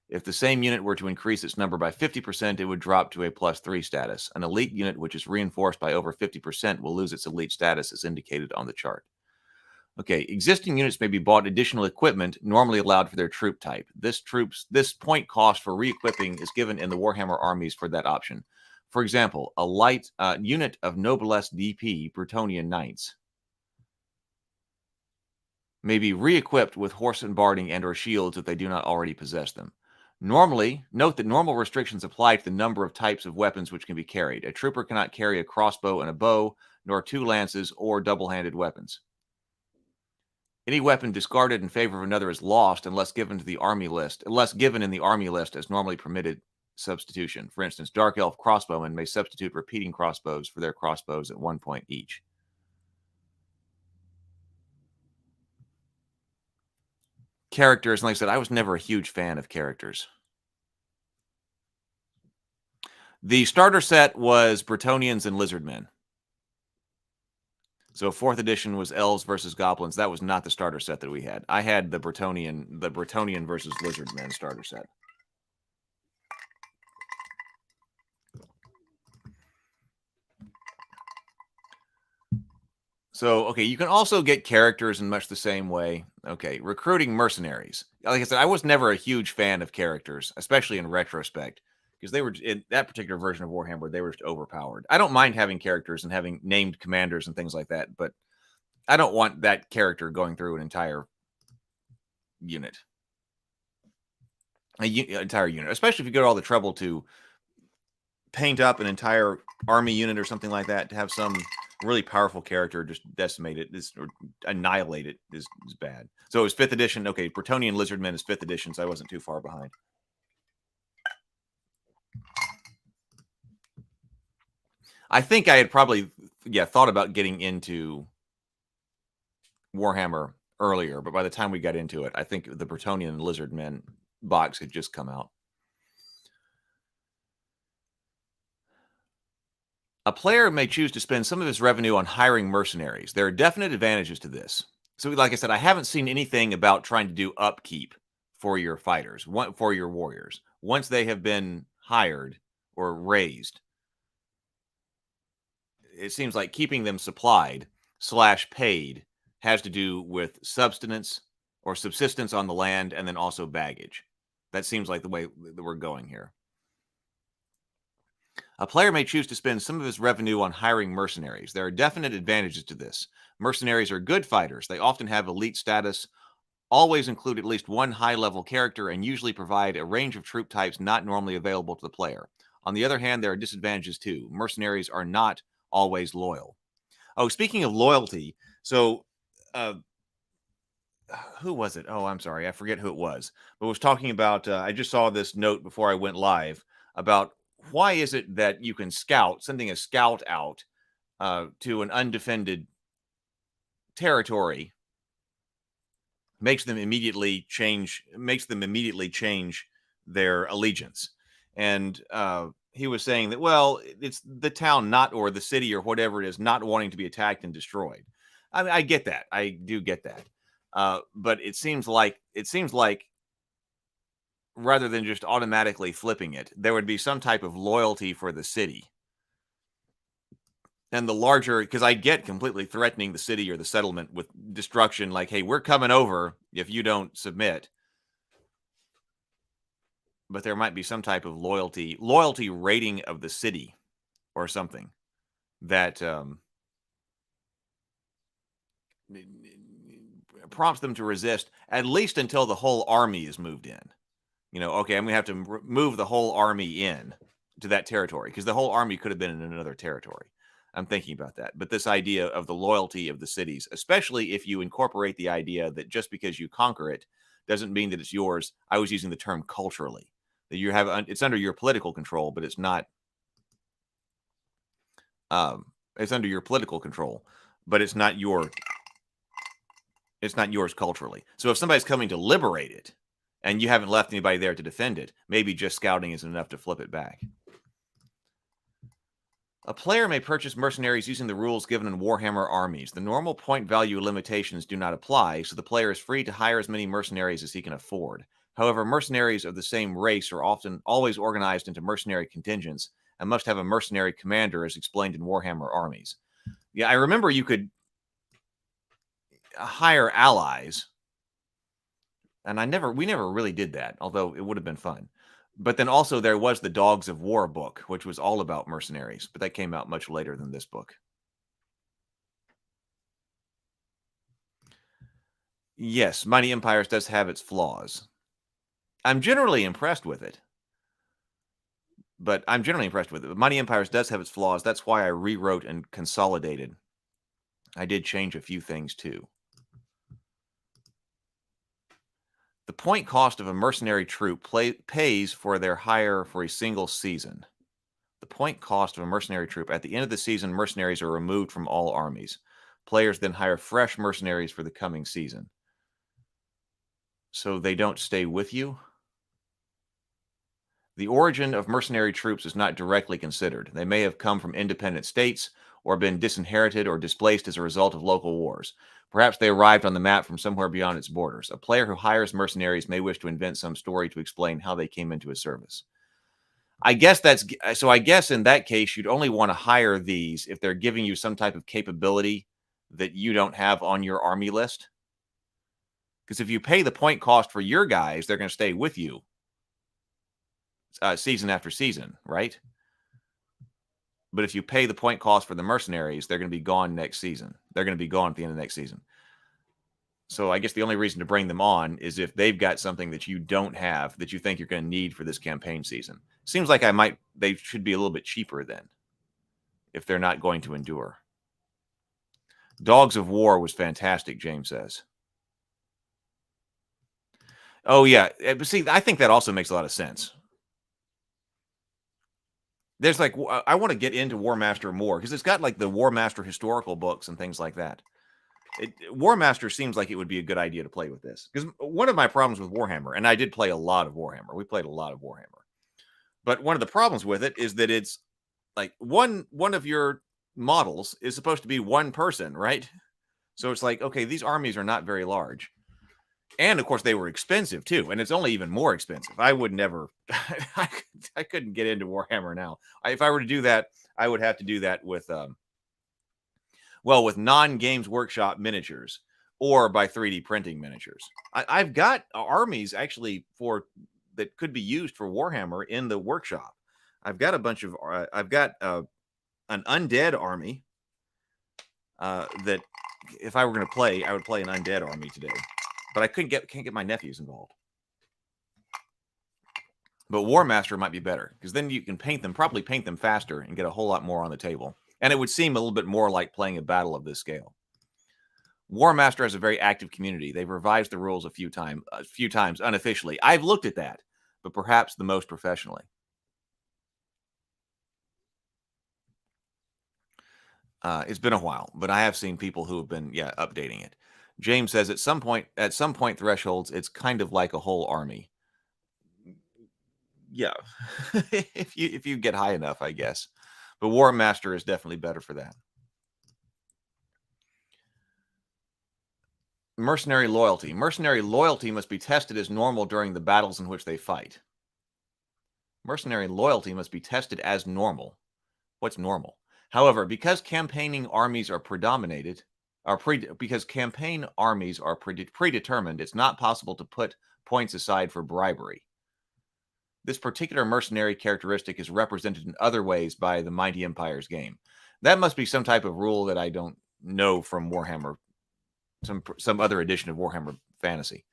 If the same unit were to increase its number by 50%, it would drop to a +3 status. An elite unit which is reinforced by over 50% will lose its elite status as indicated on the chart. Okay, existing units may be bought additional equipment normally allowed for their troop type. This point cost for re-equipping is given in the Warhammer armies for that option. For example, a light unit of Noblesse DP Bretonnian Knights may be re-equipped with horse and barding and or shields if they do not already possess them. Normally, note that normal restrictions apply to the number of types of weapons which can be carried. A trooper cannot carry a crossbow and a bow, nor 2 lances or double-handed weapons. Any weapon discarded in favor of another is lost unless given in the army list as normally permitted substitution. For instance, Dark Elf crossbowmen may substitute repeating crossbows for their crossbows at 1 point each. Characters, and like I said, I was never a huge fan of characters. The starter set was Bretonnians and Lizardmen. So 4th edition was Elves versus Goblins. That was not the starter set that we had. I had the Bretonnian versus Lizardmen starter set. So, okay, you can also get characters in much the same way. Okay, recruiting mercenaries. Like I said, I was never a huge fan of characters, especially in retrospect, because they were, in that particular version of Warhammer, they were just overpowered. I don't mind having characters and having named commanders and things like that, but I don't want that character going through an entire unit. Entire unit, especially if you go to all the trouble to paint up an entire army unit or something like that, to have some really powerful character just decimate it or annihilate it is bad. So it was 5th edition. Okay, Bretonnian Lizardmen is 5th edition, so I wasn't too far behind. I think I had probably thought about getting into Warhammer earlier, but by the time we got into it, I think the Bretonnian Lizardmen box had just come out. A player may choose to spend some of his revenue on hiring mercenaries. There are definite advantages to this. So like I said, I haven't seen anything about trying to do upkeep for your fighters, for your warriors. Once they have been hired or raised, it seems like keeping them supplied / paid has to do with subsistence on the land, and then also baggage. That seems like the way that we're going here. A player may choose to spend some of his revenue on hiring mercenaries. There are definite advantages to this. Mercenaries are good fighters. They often have elite status, always include at least one high-level character, and usually provide a range of troop types not normally available to the player. On the other hand, there are disadvantages too. Mercenaries are not always loyal. Oh, speaking of loyalty, so who was it? Oh, I'm sorry. I forget who it was. But was talking about, I just saw this note before I went live about why is it that you can sending a scout out to an undefended territory makes them immediately change their allegiance. And he was saying that, well, it's the town or the city or whatever it is not wanting to be attacked and destroyed. I mean, I get that. I do get that. But it seems like rather than just automatically flipping it, there would be some type of loyalty for the city. And the larger, because I get completely threatening the city or the settlement with destruction, like, hey, we're coming over if you don't submit. But there might be some type of loyalty rating of the city or something that prompts them to resist, at least until the whole army is moved in. Okay, I'm going to have to move the whole army in to that territory, because the whole army could have been in another territory. I'm thinking about that. But this idea of the loyalty of the cities, especially if you incorporate the idea that just because you conquer it doesn't mean that it's yours. I was using the term culturally. That you have, it's under your political control, but it's not. It's under your political control, but it's not yours culturally. So if somebody's coming to liberate it, and you haven't left anybody there to defend it, maybe just scouting isn't enough to flip it back. A player may purchase mercenaries using the rules given in Warhammer armies. The normal point value limitations do not apply, so the player is free to hire as many mercenaries as he can afford. However, mercenaries of the same race are always organized into mercenary contingents and must have a mercenary commander, as explained in Warhammer armies. Yeah, I remember you could hire allies, and we never really did that, although it would have been fun. But then also there was the Dogs of War book, which was all about mercenaries, but that came out much later than this book. Yes, Mighty Empires does have its flaws. I'm generally impressed with it. But Mighty Empires does have its flaws. That's why I rewrote and consolidated. I did change a few things too. The point cost of a mercenary troop pays for their hire for a single season. The point cost of a mercenary troop. At the end of the season, mercenaries are removed from all armies. Players then hire fresh mercenaries for the coming season. So they don't stay with you? The origin of mercenary troops is not directly considered. They may have come from independent states or been disinherited or displaced as a result of local wars. Perhaps they arrived on the map from somewhere beyond its borders. A player who hires mercenaries may wish to invent some story to explain how they came into his service. I guess in that case, you'd only want to hire these if they're giving you some type of capability that you don't have on your army list. Because if you pay the point cost for your guys, they're going to stay with you season after season, right? But if you pay the point cost for the mercenaries, they're going to be gone next season. They're going to be gone at the end of next season. So I guess the only reason to bring them on is if they've got something that you don't have that you think you're going to need for this campaign season. Seems like they should be a little bit cheaper then, if they're not going to endure. Dogs of War was fantastic, James says. Oh, yeah. But see, I think that also makes a lot of sense. There's I want to get into War Master more because it's got like the War Master historical books and things like that. War Master seems like it would be a good idea to play with this, because one of my problems with Warhammer, and I did play a lot of Warhammer. We played a lot of Warhammer, but one of the problems with it is that it's like one of your models is supposed to be one person, right? So it's like, okay, these armies are not very large. And of course, they were expensive too, and it's only even more expensive. I would never, I couldn't get into Warhammer now. If I were to do that, I would have to do that with, with non-Games Workshop miniatures or by 3D printing miniatures. I've got armies actually that could be used for Warhammer in the workshop. I've got a bunch of, I've got an undead army that if I were going to play, I would play an undead army today. But I can't get my nephews involved. But War Master might be better, because then you can probably paint them faster and get a whole lot more on the table. And it would seem a little bit more like playing a battle of this scale. War Master has a very active community. They've revised the rules a few times unofficially. I've looked at that, but perhaps the most professionally. It's been a while, but I have seen people who have been, updating it. James says at some point thresholds, it's kind of like a whole army. Yeah, if you get high enough, I guess. But War Master is definitely better for that. Mercenary loyalty. Mercenary loyalty must be tested as normal during the battles in which they fight. Mercenary loyalty must be tested as normal. What's normal? However, because campaigning armies are predetermined, it's not possible to put points aside for bribery. This particular mercenary characteristic is represented in other ways by the Mighty Empires game. That must be some type of rule that I don't know from Warhammer, some other edition of Warhammer Fantasy.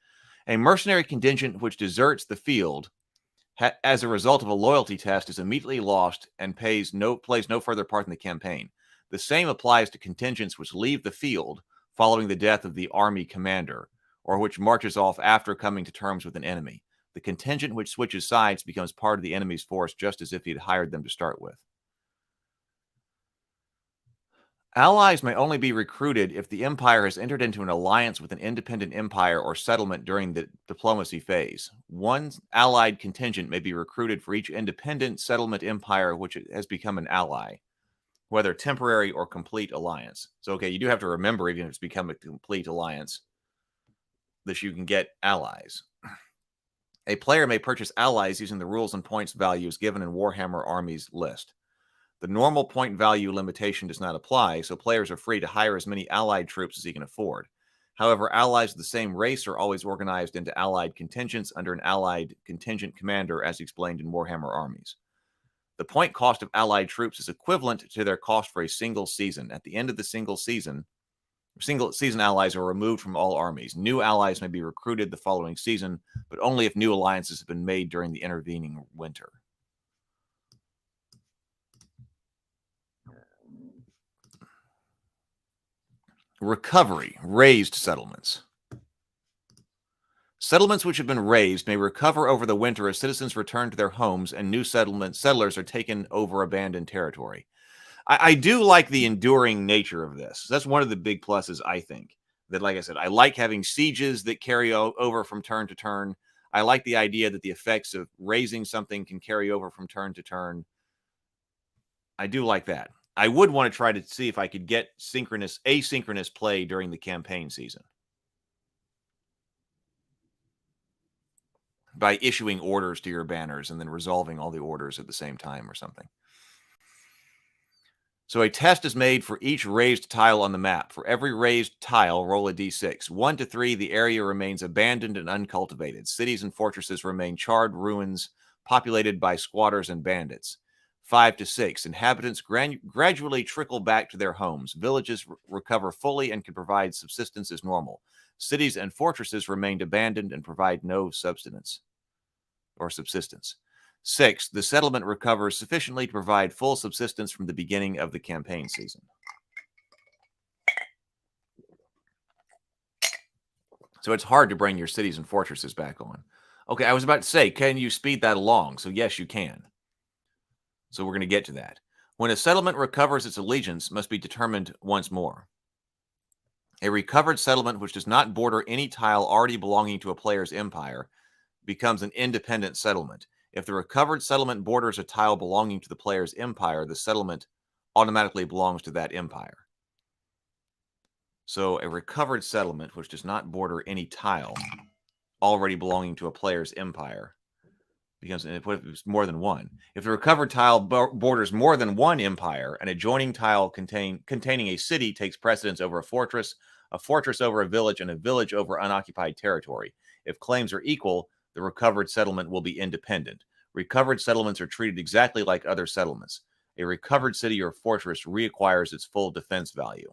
A mercenary contingent which deserts the field as a result of a loyalty test is immediately lost and plays no further part in the campaign. The same applies to contingents which leave the field following the death of the army commander, or which marches off after coming to terms with an enemy. The contingent which switches sides becomes part of the enemy's force just as if he had hired them to start with. Allies may only be recruited if the empire has entered into an alliance with an independent empire or settlement during the diplomacy phase. One allied contingent may be recruited for each independent settlement empire which has become an ally, whether temporary or complete alliance. So, okay, you do have to remember, even if it's become a complete alliance, that you can get allies. A player may purchase allies using the rules and points values given in Warhammer Armies list. The normal point value limitation does not apply, so players are free to hire as many allied troops as he can afford. However, allies of the same race are always organized into allied contingents under an allied contingent commander, as explained in Warhammer Armies. The point cost of allied troops is equivalent to their cost for a single season. At the end of the single season allies are removed from all armies. New allies may be recruited the following season, but only if new alliances have been made during the intervening winter. Recovery. Raised settlements. Settlements which have been raised may recover over the winter as citizens return to their homes and new settlers are taken over abandoned territory. I do like the enduring nature of this. That's one of the big pluses, I think. That, like I said, I like having sieges that carry over from turn to turn. I like the idea that the effects of raising something can carry over from turn to turn. I do like that. I would want to try to see if I could get asynchronous play during the campaign season by issuing orders to your banners and then resolving all the orders at the same time or something. So a test is made for each raised tile on the map. For every raised tile, roll a d6. 1 to 3, the area remains abandoned and uncultivated. Cities and fortresses remain charred ruins populated by squatters and bandits. 5 to 6, inhabitants gradually trickle back to their homes. Villages recover fully and can provide subsistence as normal. Cities and fortresses remained abandoned and provide no subsistence. 6, the settlement recovers sufficiently to provide full subsistence from the beginning of the campaign season. So it's hard to bring your cities and fortresses back on. Okay, I was about to say, can you speed that along? So yes, you can. So we're going to get to that. When a settlement recovers its allegiance, must be determined once more. A recovered settlement which does not border any tile already belonging to a player's empire becomes an independent settlement. If the recovered settlement borders a tile belonging to the player's empire, the settlement automatically belongs to that empire. So a recovered settlement which does not border any tile already belonging to a player's empire becomes, what if it's more than one? If the recovered tile borders more than one empire, an adjoining tile containing a city takes precedence over a fortress over a village, and a village over unoccupied territory. If claims are equal, the recovered settlement will be independent. Recovered settlements are treated exactly like other settlements. A recovered city or fortress reacquires its full defense value.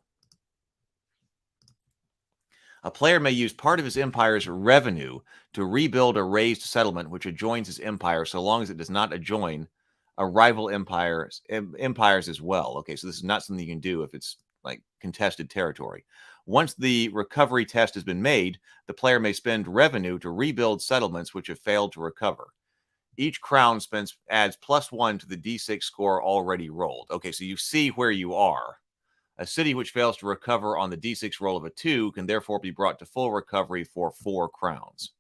A player may use part of his empire's revenue to rebuild a raised settlement which adjoins his empire, so long as it does not adjoin a rival empires as well. Okay, so this is not something you can do if it's like contested territory. Once the recovery test has been made, the player may spend revenue to rebuild settlements which have failed to recover. Each crown adds +1 to the D6 score already rolled. Okay, so you see where you are. A city which fails to recover on the D6 roll of a 2 can therefore be brought to full recovery for 4 crowns.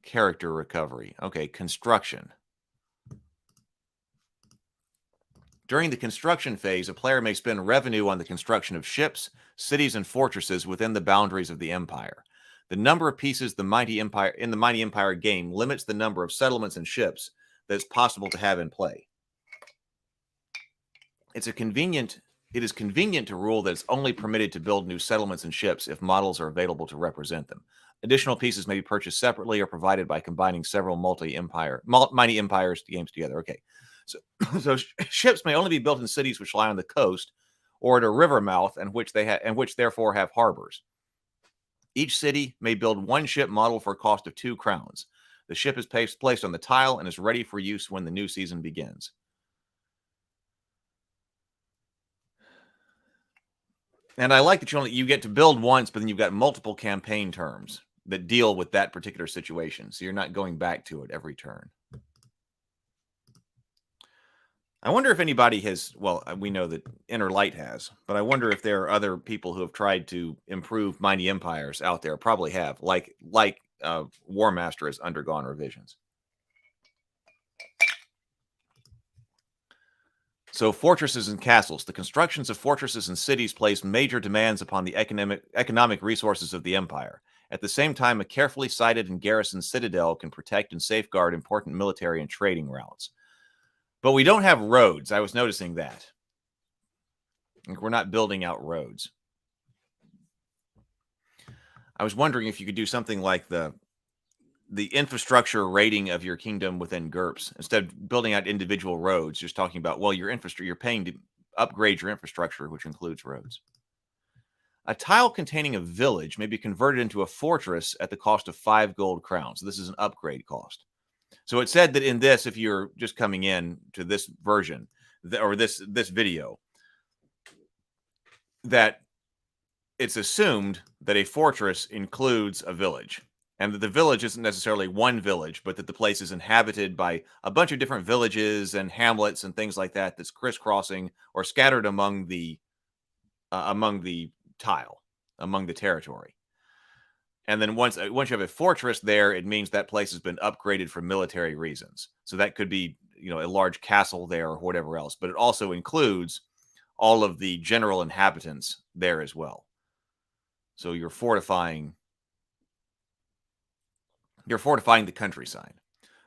Character recovery. Okay, construction. During the construction phase, a player may spend revenue on the construction of ships, cities, and fortresses within the boundaries of the empire. The number of pieces in the Mighty Empire game limits the number of settlements and ships that it's possible to have in play. It is convenient to rule that it's only permitted to build new settlements and ships if models are available to represent them. Additional pieces may be purchased separately or provided by combining several Mighty Empires games together. Okay, so ships may only be built in cities which lie on the coast or at a river mouth and which therefore have harbors. Each city may build 1 ship model for a cost of 2 crowns. The ship is placed on the tile and is ready for use when the new season begins. And I like that you get to build once, but then you've got multiple campaign terms that deal with that particular situation. So you're not going back to it every turn. I wonder if anybody has, well, we know that Inner Light has, but I wonder if there are other people who have tried to improve Mighty Empires out there. Probably have, like War Master has undergone revisions. So fortresses and castles. The constructions of fortresses and cities place major demands upon the economic resources of the empire. At the same time, a carefully sited and garrisoned citadel can protect and safeguard important military and trading routes. But we don't have roads. I was noticing that. We're not building out roads. I was wondering if you could do something like the infrastructure rating of your kingdom within GURPS. Instead of building out individual roads, just talking about, well, your infrastructure, you're paying to upgrade your infrastructure, which includes roads. A tile containing a village may be converted into a fortress at the cost of 5 gold crowns. So this is an upgrade cost. So it said that in this, if you're just coming in to this version or this video, that it's assumed that a fortress includes a village, and that the village isn't necessarily one village, but that the place is inhabited by a bunch of different villages and hamlets and things like that that's crisscrossing or scattered among the tile, among the territory. And then once you have a fortress there, it means that place has been upgraded for military reasons. So that could be, a large castle there or whatever else. But it also includes all of the general inhabitants there as well. So you're fortifying the countryside.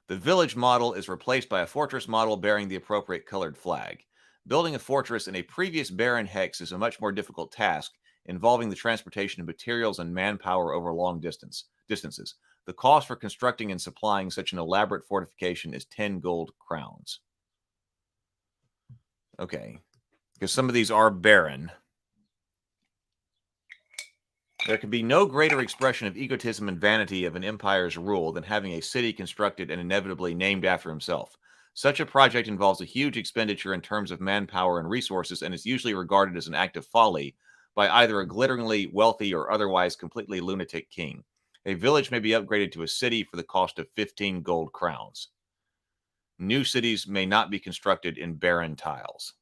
The village model is replaced by a fortress model bearing the appropriate colored flag. Building a fortress in a previous barren hex is a much more difficult task, involving the transportation of materials and manpower over long distances. The cost for constructing and supplying such an elaborate fortification is 10 gold crowns. Okay, because some of these are barren. There can be no greater expression of egotism and vanity of an empire's rule than having a city constructed and inevitably named after himself. Such a project involves a huge expenditure in terms of manpower and resources, and is usually regarded as an act of folly by either a glitteringly wealthy or otherwise completely lunatic king. A village may be upgraded to a city for the cost of 15 gold crowns. New cities may not be constructed in barren tiles.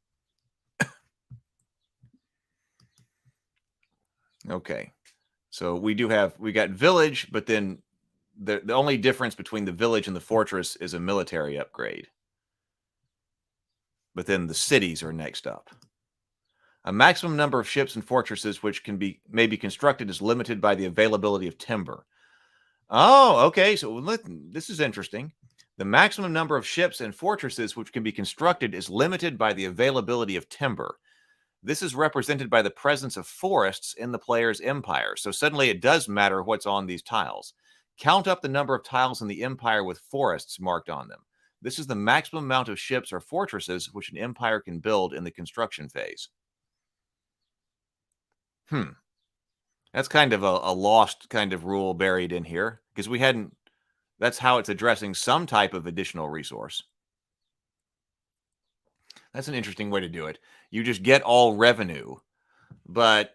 Okay. So we got village, but then the only difference between the village and the fortress is a military upgrade. But then the cities are next up. A maximum number of ships and fortresses which may be constructed is limited by the availability of timber. Oh, okay. So this is interesting. The maximum number of ships and fortresses which can be constructed is limited by the availability of timber. This is represented by the presence of forests in the player's empire. So suddenly it does matter what's on these tiles. Count up the number of tiles in the empire with forests marked on them. This is the maximum amount of ships or fortresses which an empire can build in the construction phase. That's kind of a lost kind of rule buried in here, because that's how it's addressing some type of additional resource. That's an interesting way to do it. You just get all revenue, but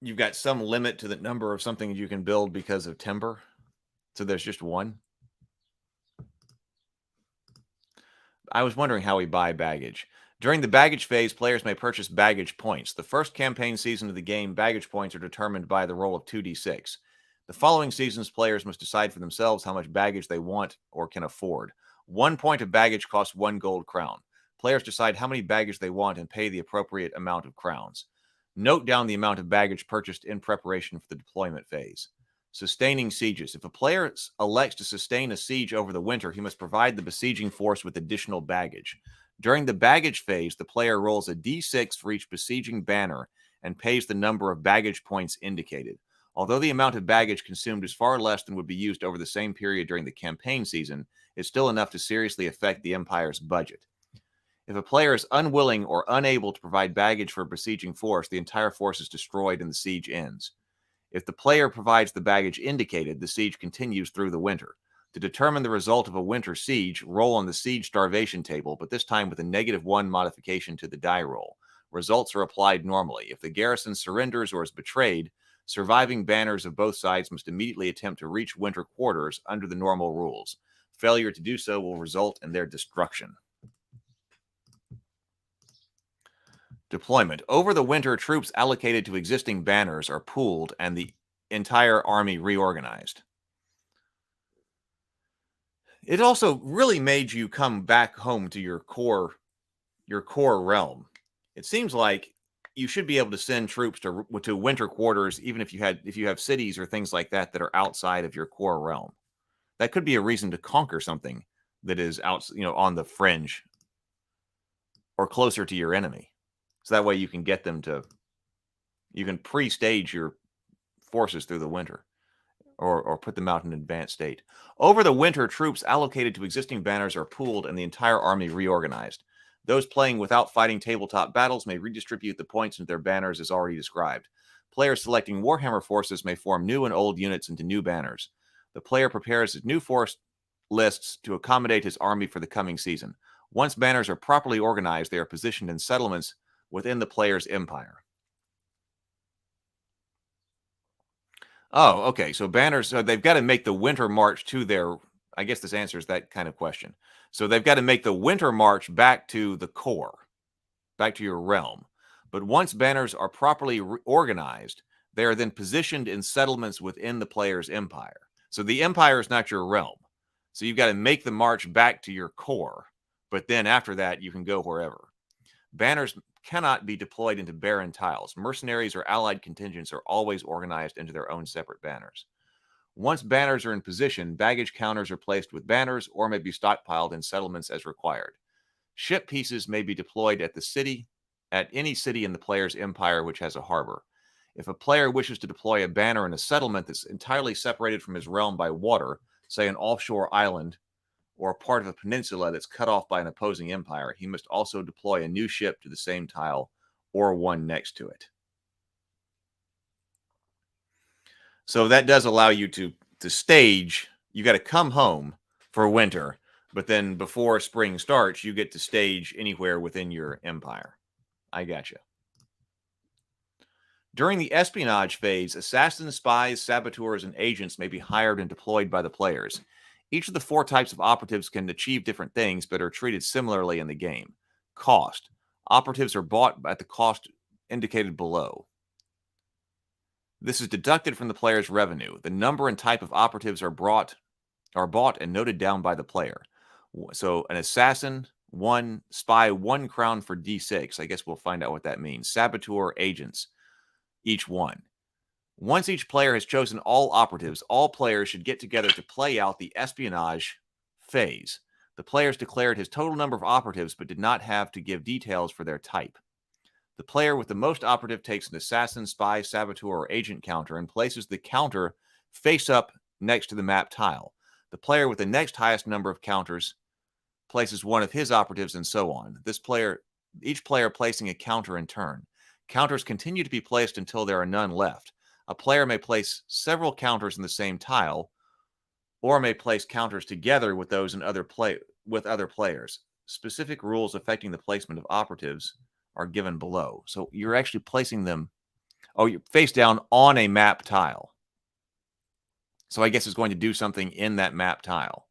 you've got some limit to the number of something you can build because of timber. So there's just one. I was wondering how we buy baggage. During the baggage phase, players may purchase baggage points. The first campaign season of the game, baggage points are determined by the roll of 2d6. The following seasons, players must decide for themselves how much baggage they want or can afford. 1 point of baggage costs 1 gold crown. Players decide how many baggage they want and pay the appropriate amount of crowns. Note down the amount of baggage purchased in preparation for the deployment phase. Sustaining sieges. If a player elects to sustain a siege over the winter, he must provide the besieging force with additional baggage. During the baggage phase, the player rolls a d6 for each besieging banner and pays the number of baggage points indicated. Although the amount of baggage consumed is far less than would be used over the same period during the campaign season, it's still enough to seriously affect the Empire's budget. If a player is unwilling or unable to provide baggage for a besieging force, the entire force is destroyed and the siege ends. If the player provides the baggage indicated, the siege continues through the winter. To determine the result of a winter siege, roll on the siege starvation table, but this time with a -1 modification to the die roll. Results are applied normally. If the garrison surrenders or is betrayed, surviving banners of both sides must immediately attempt to reach winter quarters under the normal rules. Failure to do so will result in their destruction. Deployment. Over the winter, troops allocated to existing banners are pooled and the entire army reorganized. It also really made you come back home to your core realm. It seems like you should be able to send troops to winter quarters, even if you have cities or things like that that are outside of your core realm. That could be a reason to conquer something that is out, on the fringe or closer to your enemy. So that way you can get them to, you can pre-stage your forces through the winter or put them out in an advanced state. Over the winter, troops allocated to existing banners are pooled and the entire army reorganized. Those playing without fighting tabletop battles may redistribute the points into their banners as already described. Players selecting Warhammer forces may form new and old units into new banners. The player prepares his new force lists to accommodate his army for the coming season. Once banners are properly organized, they are positioned in settlements within the player's empire. Oh, okay. So banners, they've got to make the winter march to their, I guess this answers that kind of question. So they've got to make the winter march back to the core, back to your realm. But once banners are properly organized, they are then positioned in settlements within the player's empire. So the empire is not your realm. So you've got to make the march back to your core. But then after that, you can go wherever. Banners cannot be deployed into barren tiles. Mercenaries or allied contingents are always organized into their own separate banners. Once banners are in position, baggage counters are placed with banners or may be stockpiled in settlements as required. Ship pieces may be deployed at any city in the player's empire which has a harbor. If a player wishes to deploy a banner in a settlement that's entirely separated from his realm by water, say an offshore island, or a part of a peninsula that's cut off by an opposing empire, he must also deploy a new ship to the same tile or one next to it. So that does allow you to stage. You got to come home for winter, but then before spring starts, you get to stage anywhere within your empire. I gotcha. During the espionage phase, assassins, spies, saboteurs, and agents may be hired and deployed by the players. Each of the 4 types of operatives can achieve different things, but are treated similarly in the game. Cost. Operatives are bought at the cost indicated below. This is deducted from the player's revenue. The number and type of operatives are bought and noted down by the player. So an assassin, 1, spy, 1 crown for D6. I guess we'll find out what that means. Saboteur, agents, each 1. Once each player has chosen all operatives, all players should get together to play out the espionage phase. The players declared his total number of operatives, but did not have to give details for their type. The player with the most operative takes an assassin, spy, saboteur, or agent counter and places the counter face up next to the map tile. The player with the next highest number of counters places one of his operatives and so on. Each player placing a counter in turn. Counters continue to be placed until there are none left. A player may place several counters in the same tile, or may place counters together with those with other players. Specific rules affecting the placement of operatives are given below. So you're actually placing them, you're face down on a map tile. So I guess it's going to do something in that map tile.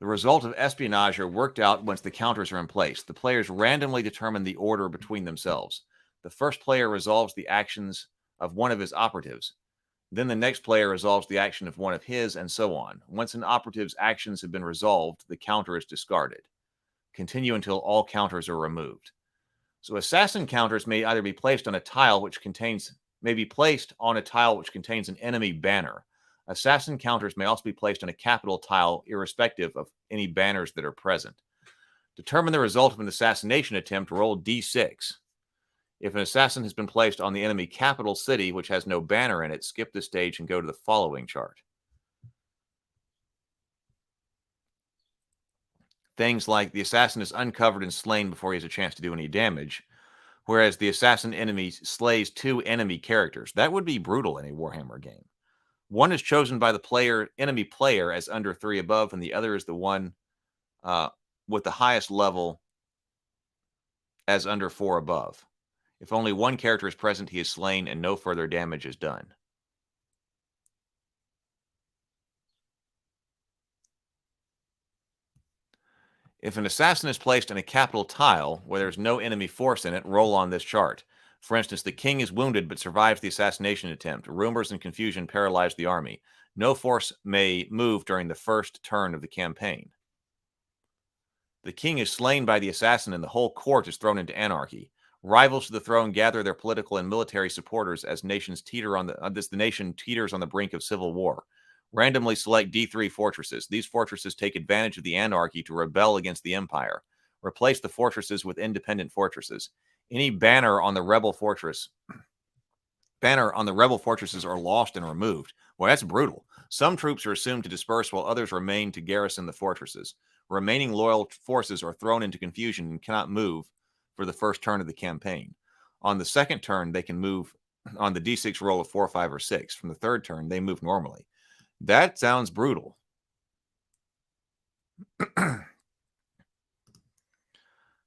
The result of espionage are worked out once the counters are in place. The players randomly determine the order between themselves. The first player resolves the actions of one of his operatives. Then the next player resolves the action of one of his, and so on. Once an operative's actions have been resolved, the counter is discarded. Continue until all counters are removed. So assassin counters may either be placed on a tile which contains an enemy banner. Assassin counters may also be placed on a capital tile, irrespective of any banners that are present. Determine the result of an assassination attempt. Roll D6. If an assassin has been placed on the enemy capital city, which has no banner in it, skip the stage and go to the following chart. Things like the assassin is uncovered and slain before he has a chance to do any damage, whereas the assassin enemy slays 2 enemy characters. That would be brutal in a Warhammer game. One is chosen by the enemy player as under 3 above, and the other is the one with the highest level as under 4 above. If only one character is present, he is slain and no further damage is done. If an assassin is placed in a capital tile where there's no enemy force in it, roll on this chart. For instance, the king is wounded but survives the assassination attempt. Rumors and confusion paralyze the army. No force may move during the first turn of the campaign. The king is slain by the assassin and the whole court is thrown into anarchy. Rivals to the throne gather their political and military supporters as the nation teeters on the brink of civil war. Randomly select D3 fortresses. These fortresses take advantage of the anarchy to rebel against the empire. Replace the fortresses with independent fortresses. Any banner on the rebel fortresses are lost and removed. Well, that's brutal. Some troops are assumed to disperse while others remain to garrison the fortresses. Remaining loyal forces are thrown into confusion and cannot move for the first turn of the campaign. On the second turn, they can move on the D6 roll of 4, 5, or 6. From the third turn, they move normally. That sounds brutal.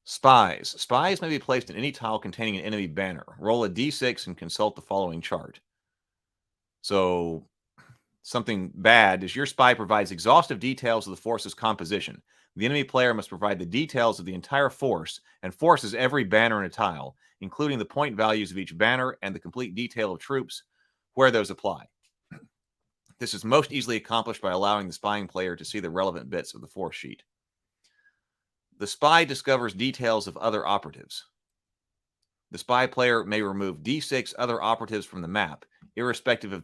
Spies. Spies may be placed in any tile containing an enemy banner. Roll a D6 and consult the following chart. So, something bad is your spy provides exhaustive details of the force's composition. The enemy player must provide the details of the entire force, and force is every banner in a tile, including the point values of each banner and the complete detail of troops where those apply. This is most easily accomplished by allowing the spying player to see the relevant bits of the force sheet. The spy discovers details of other operatives. The spy player may remove D6 other operatives from the map, irrespective of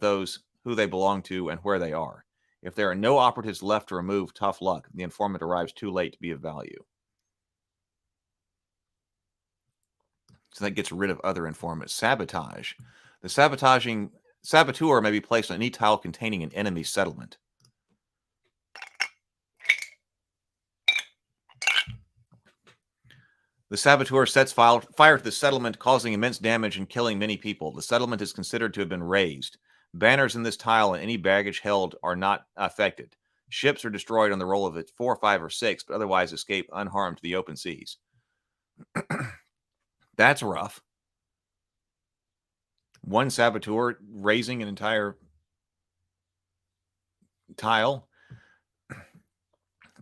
who they belong to and where they are. If there are no operatives left to remove, tough luck. The informant arrives too late to be of value. So that gets rid of other informants. Sabotage. The saboteur may be placed on any tile containing an enemy settlement. The saboteur sets fire to the settlement, causing immense damage and killing many people. The settlement is considered to have been razed. Banners in this tile and any baggage held are not affected. Ships are destroyed on the roll of 4, 5, or 6, but otherwise escape unharmed to the open seas. That's rough. One saboteur raising an entire tile.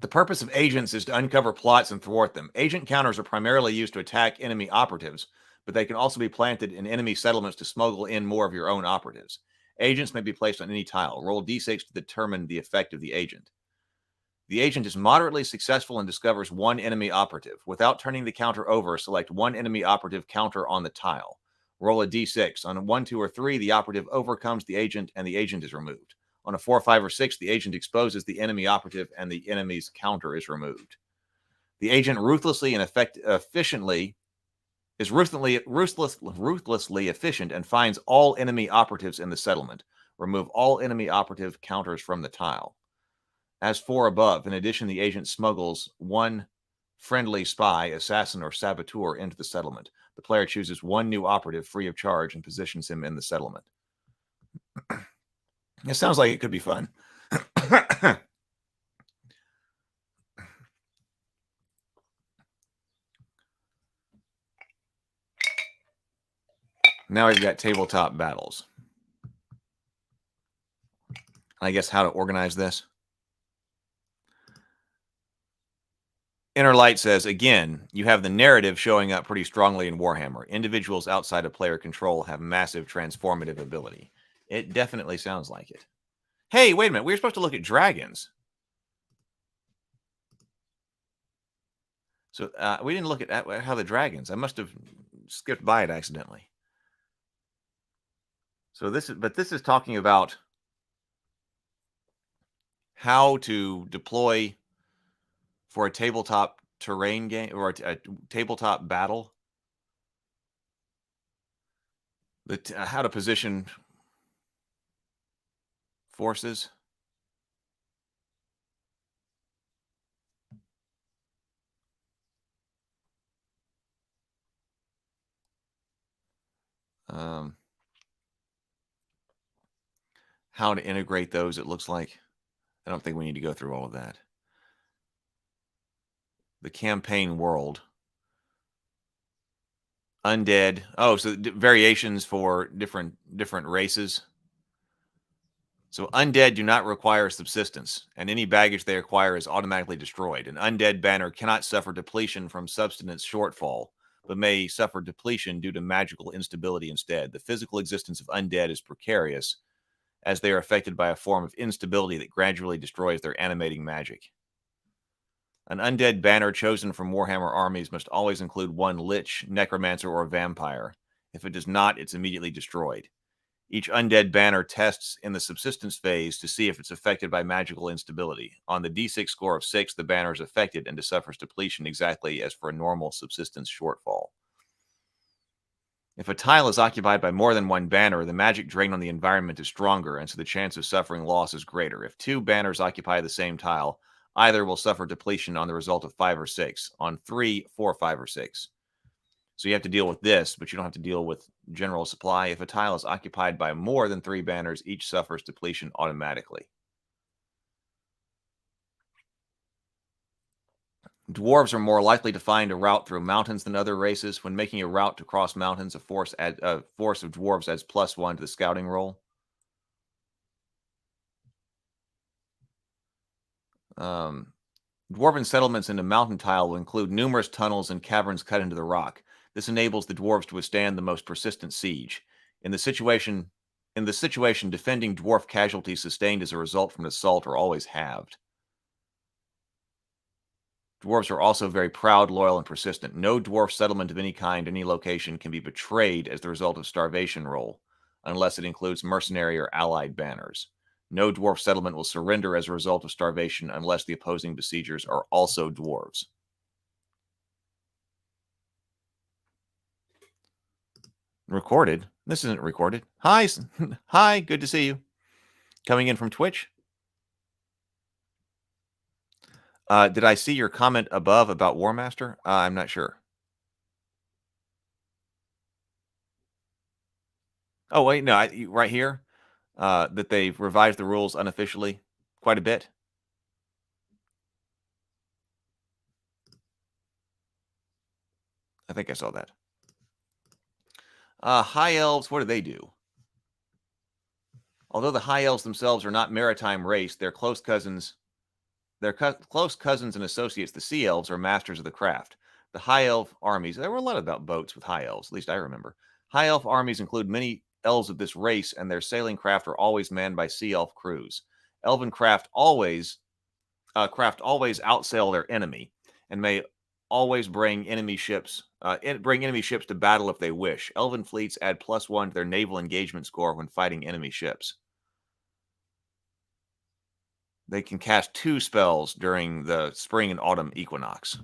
The purpose of agents is to uncover plots and thwart them. Agent counters are primarily used to attack enemy operatives, but they can also be planted in enemy settlements to smuggle in more of your own operatives. Agents may be placed on any tile. Roll D6 to determine the effect of the agent. The agent is moderately successful and discovers one enemy operative. Without turning the counter over, select one enemy operative counter on the tile. Roll a D6. On a 1, 2, or 3, the operative overcomes the agent and the agent is removed. On a 4, 5, or 6, the agent exposes the enemy operative and the enemy's counter is removed. The agent ruthlessly efficient and finds all enemy operatives in the settlement. Remove all enemy operative counters from the tile. As for above, in addition, the agent smuggles one friendly spy, assassin, or saboteur into the settlement. The player chooses one new operative free of charge and positions him in the settlement. It sounds like it could be fun. Now we've got tabletop battles. I guess how to organize this. Inner Light says, again, you have the narrative showing up pretty strongly in Warhammer. Individuals outside of player control have massive transformative ability. It definitely sounds like it. Hey, wait a minute. We were supposed to look at dragons. So we didn't look at how the dragons. I must have skipped by it accidentally. So this is talking about how to deploy for a tabletop terrain game or a tabletop battle. How to position forces. How to integrate those, it looks like. I don't think we need to go through all of that. The campaign world. Undead. Oh, so variations for different races. So undead do not require subsistence, and any baggage they acquire is automatically destroyed. An undead banner cannot suffer depletion from substance shortfall, but may suffer depletion due to magical instability instead. The physical existence of undead is precarious, as they are affected by a form of instability that gradually destroys their animating magic. An undead banner chosen from Warhammer armies must always include one lich, necromancer, or vampire. If it does not, it's immediately destroyed. Each undead banner tests in the subsistence phase to see if it's affected by magical instability. On the D6 score of 6, the banner is affected and suffers depletion exactly as for a normal subsistence shortfall. If a tile is occupied by more than one banner, the magic drain on the environment is stronger, and so the chance of suffering loss is greater. If 2 banners occupy the same tile, either will suffer depletion on the result of 5 or 6. On 3, 4, 5, or 6. So you have to deal with this, but you don't have to deal with general supply. If a tile is occupied by more than 3 banners, each suffers depletion automatically. Dwarves are more likely to find a route through mountains than other races. When making a route to cross mountains, a force of dwarves adds +1 to the scouting roll. Dwarven settlements in a mountain tile will include numerous tunnels and caverns cut into the rock. This enables the dwarves to withstand the most persistent siege. In the situation, defending dwarf casualties sustained as a result from an assault are always halved. Dwarves are also very proud, loyal, and persistent. No dwarf settlement of any kind, any location, can be betrayed as the result of starvation roll, unless it includes mercenary or allied banners. No dwarf settlement will surrender as a result of starvation unless the opposing besiegers are also dwarves. Recorded? This isn't recorded. Hi, hi, good to see you. Coming in from Twitch. Did I see your comment above about War Master? I'm not sure. Oh, wait, no, right here, that they've revised the rules unofficially quite a bit. I think I saw that. High Elves, what do they do? Although the High Elves themselves are not maritime race, they're close cousins. Their close cousins and associates, the Sea Elves, are masters of the craft. The High Elf armies, there were a lot about boats with High Elves, at least I remember. High Elf armies include many elves of this race, and their sailing craft are always manned by Sea Elf crews. Elven craft always outsail their enemy, and may always bring enemy ships to battle if they wish. Elven fleets add +1 to their naval engagement score when fighting enemy ships. They can cast 2 spells during the spring and autumn equinox.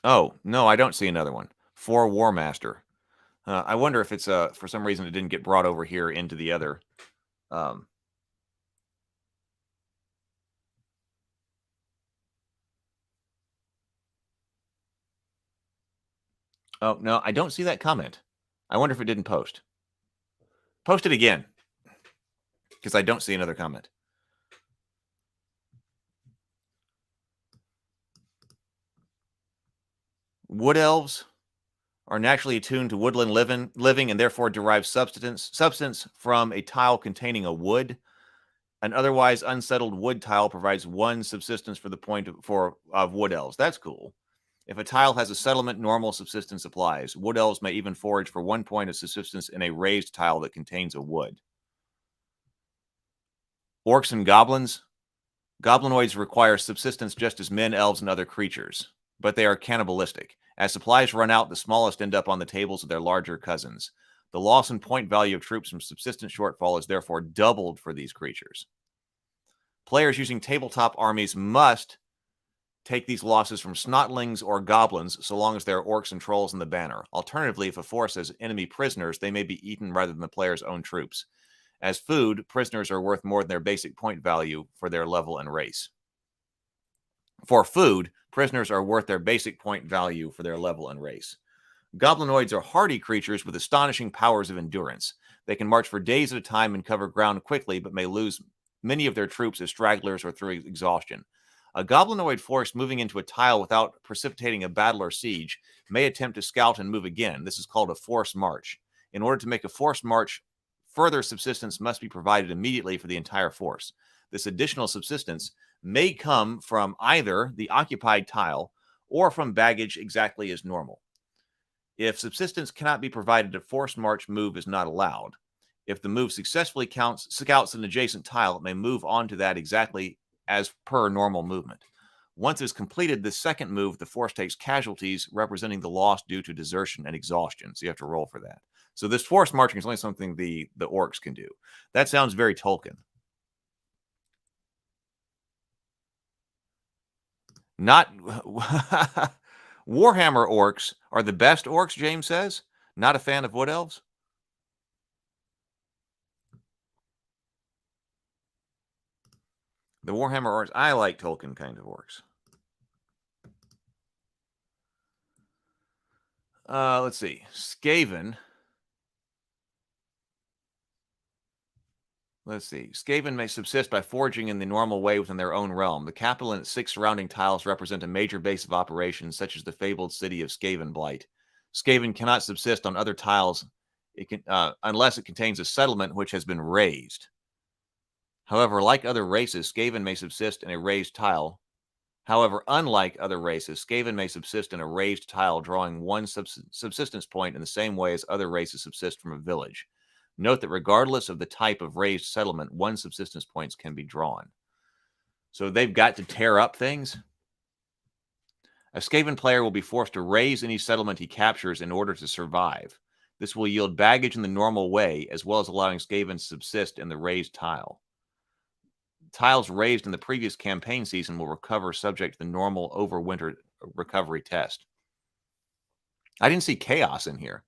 Oh, no, I don't see another one. For War Master. I wonder if it's for some reason it didn't get brought over here into the other. Oh, no, I don't see that comment. I wonder if it didn't post. Post it again, because I don't see another comment. Wood elves are naturally attuned to woodland living and therefore derive substance from a tile containing a wood. An otherwise unsettled wood tile provides 1 subsistence for the point of wood elves. That's cool. If a tile has a settlement, normal subsistence applies. Wood elves may even forage for 1 point of subsistence in a raised tile that contains a wood. Orcs and goblins. Goblinoids require subsistence just as men, elves, and other creatures, but they are cannibalistic. As supplies run out, the smallest end up on the tables of their larger cousins. The loss in point value of troops from subsistence shortfall is therefore doubled for these creatures. Players using tabletop armies must take these losses from snotlings or goblins so long as there are orcs and trolls in the banner. Alternatively, if a force has enemy prisoners, they may be eaten rather than the player's own troops. As food, prisoners are worth more than their basic point value for their level and race. For food, prisoners are worth their basic point value for their level and race. Goblinoids are hardy creatures with astonishing powers of endurance. They can march for days at a time and cover ground quickly, but may lose many of their troops as stragglers or through exhaustion. A goblinoid force moving into a tile without precipitating a battle or siege may attempt to scout and move again. This is called a forced march. In order to make a forced march, further subsistence must be provided immediately for the entire force. This additional subsistence may come from either the occupied tile or from baggage exactly as normal. If subsistence cannot be provided, a forced march move is not allowed. If the move successfully scouts an adjacent tile, it may move on to that exactly as per normal movement. Once it's completed the second move, the force takes casualties representing the loss due to desertion and exhaustion. So you have to roll for that. So this forced marching is only something the orcs can do. That sounds very Tolkien. Not Warhammer orcs are the best orcs, James says. Not a fan of wood elves. The Warhammer orcs, I like Tolkien kind of orcs. Let's see. Skaven. Let's see. Skaven may subsist by foraging in the normal way within their own realm. The capital and its 6 surrounding tiles represent a major base of operations, such as the fabled city of Skaven Blight. Skaven cannot subsist on other tiles unless it contains a settlement which has been raised. However, like other races, Skaven may subsist in a raised tile. However, unlike other races, Skaven may subsist in a raised tile, drawing 1 subsistence point in the same way as other races subsist from a village. Note that regardless of the type of raised settlement, 1 subsistence points can be drawn. So they've got to tear up things. A Skaven player will be forced to raise any settlement he captures in order to survive. This will yield baggage in the normal way, as well as allowing Skaven to subsist in the raised tile. Tiles raised in the previous campaign season will recover subject to the normal overwinter recovery test. I didn't see chaos in here.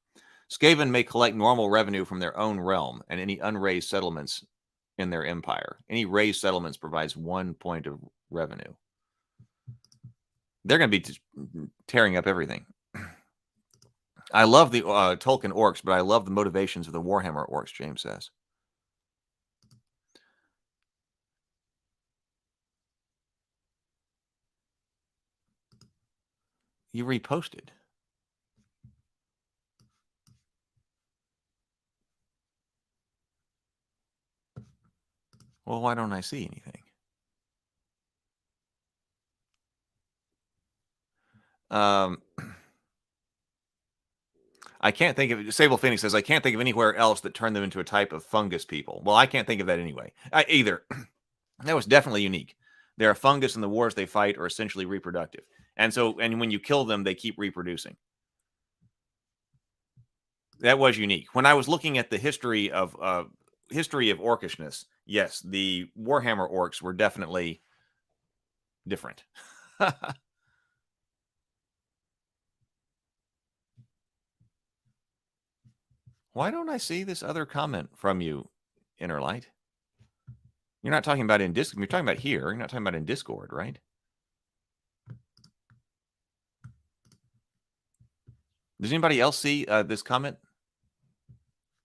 Skaven may collect normal revenue from their own realm and any unraised settlements in their empire. Any raised settlements provides 1 point of revenue. They're going to be tearing up everything. I love the Tolkien orcs, but I love the motivations of the Warhammer orcs, James says. You reposted. Well, why don't I see anything? I can't think of Sable Phoenix says, I can't think of anywhere else that turned them into a type of fungus people. Well, I can't think of that anyway. Either. That was definitely unique. They're a fungus, and the wars they fight are essentially reproductive. And when you kill them, they keep reproducing. That was unique. When I was looking at the history of orcishness, yes, the Warhammer orcs were definitely different. Why don't I see this other comment from you, Innerlight? You're not talking about in Discord. You're talking about here. You're not talking about in Discord, right? Does anybody else see this comment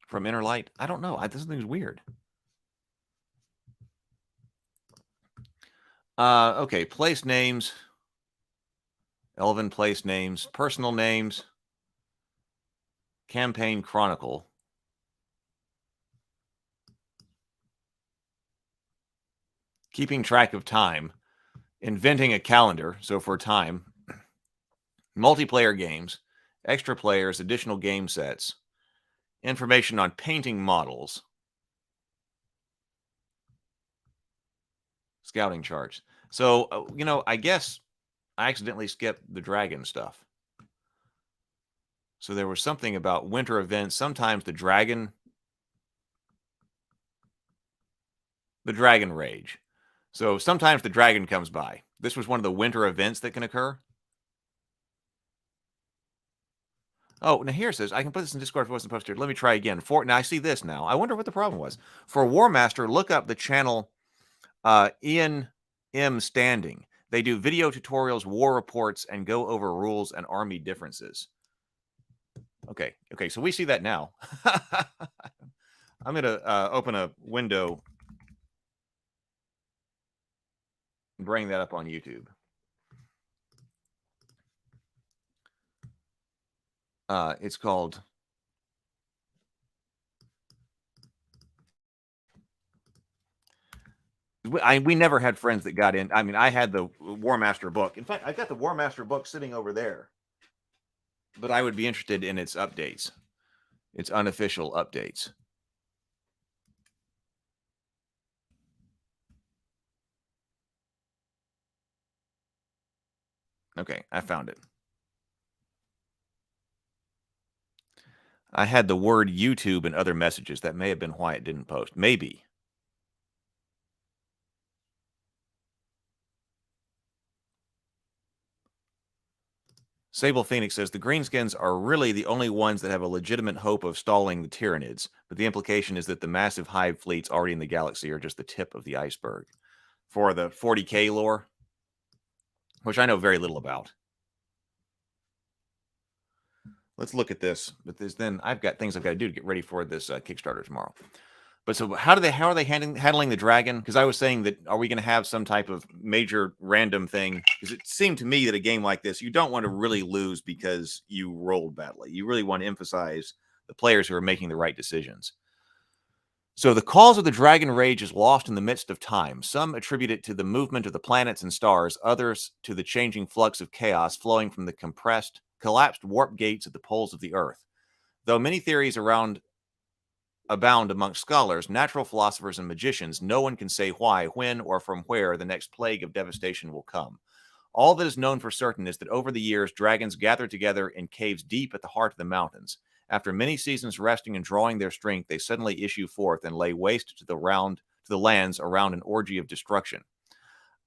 from Innerlight? I don't know. This thing's weird. Okay, place names. Elven place names, personal names, campaign chronicle. Keeping track of time, inventing a calendar, so for time, multiplayer games, extra players, additional game sets, information on painting models, scouting charts. So, I guess I accidentally skipped the dragon stuff. So there was something about winter events. Sometimes the dragon rage. So sometimes the dragon comes by. This was one of the winter events that can occur. Oh, now here it says, I can put this in Discord if it wasn't posted. Let me try again. Now I see this now. I wonder what the problem was. For War Master, look up the channel Ian M. Standing. They do video tutorials, war reports, and go over rules and army differences. Okay, so we see that now. I'm going to open a window and bring that up on YouTube. It's called we never had friends that got in. I mean, I had the War Master book. In fact, I got the War Master book sitting over there. But I would be interested in its updates, its unofficial updates. Okay, I found it. I had the word YouTube and other messages. That may have been why it didn't post. Maybe. Sable Phoenix says the Greenskins are really the only ones that have a legitimate hope of stalling the Tyranids, but the implication is that the massive hive fleets already in the galaxy are just the tip of the iceberg. For the 40K lore, which I know very little about. Let's look at this. But then I've got things I've got to do to get ready for this Kickstarter tomorrow. But so how are they handling the dragon? Because I was saying that, are we going to have some type of major random thing? Because it seemed to me that a game like this, you don't want to really lose because you rolled badly. You really want to emphasize the players who are making the right decisions. So the cause of the dragon rage is lost in the midst of time. Some attribute it to the movement of the planets and stars, others to the changing flux of chaos flowing from the collapsed warp gates at the poles of the Earth. Though many theories abound amongst scholars, natural philosophers, and magicians, no one can say why, when, or from where the next plague of devastation will come. All that is known for certain is that over the years, dragons gathered together in caves deep at the heart of the mountains. After many seasons resting and drawing their strength, they suddenly issue forth and lay waste to the lands around an orgy of destruction.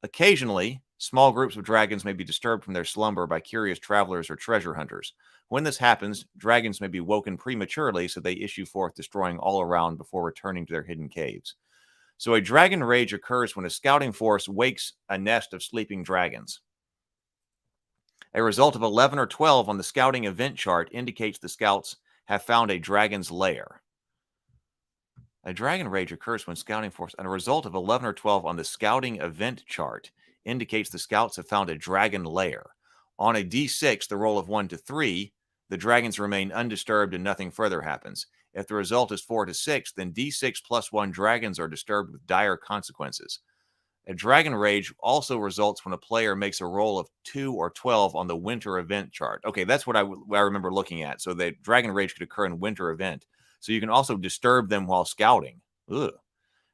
Occasionally, small groups of dragons may be disturbed from their slumber by curious travelers or treasure hunters. When this happens, dragons may be woken prematurely, so they issue forth, destroying all around before returning to their hidden caves. So a dragon rage occurs when a scouting force wakes a nest of sleeping dragons. A result of 11 or 12 on the scouting event chart indicates the scouts have found a dragon's lair. A dragon rage occurs when scouting force, and a result of 11 or 12 on the scouting event chart indicates the scouts have found a dragon lair. On a D6, the roll of 1 to 3, the dragons remain undisturbed and nothing further happens. If the result is 4 to 6, then D6 plus 1 dragons are disturbed with dire consequences. A dragon rage also results when a player makes a roll of 2 or 12 on the winter event chart. Okay, that's what I remember looking at. So the dragon rage could occur in winter event. So you can also disturb them while scouting. Ugh.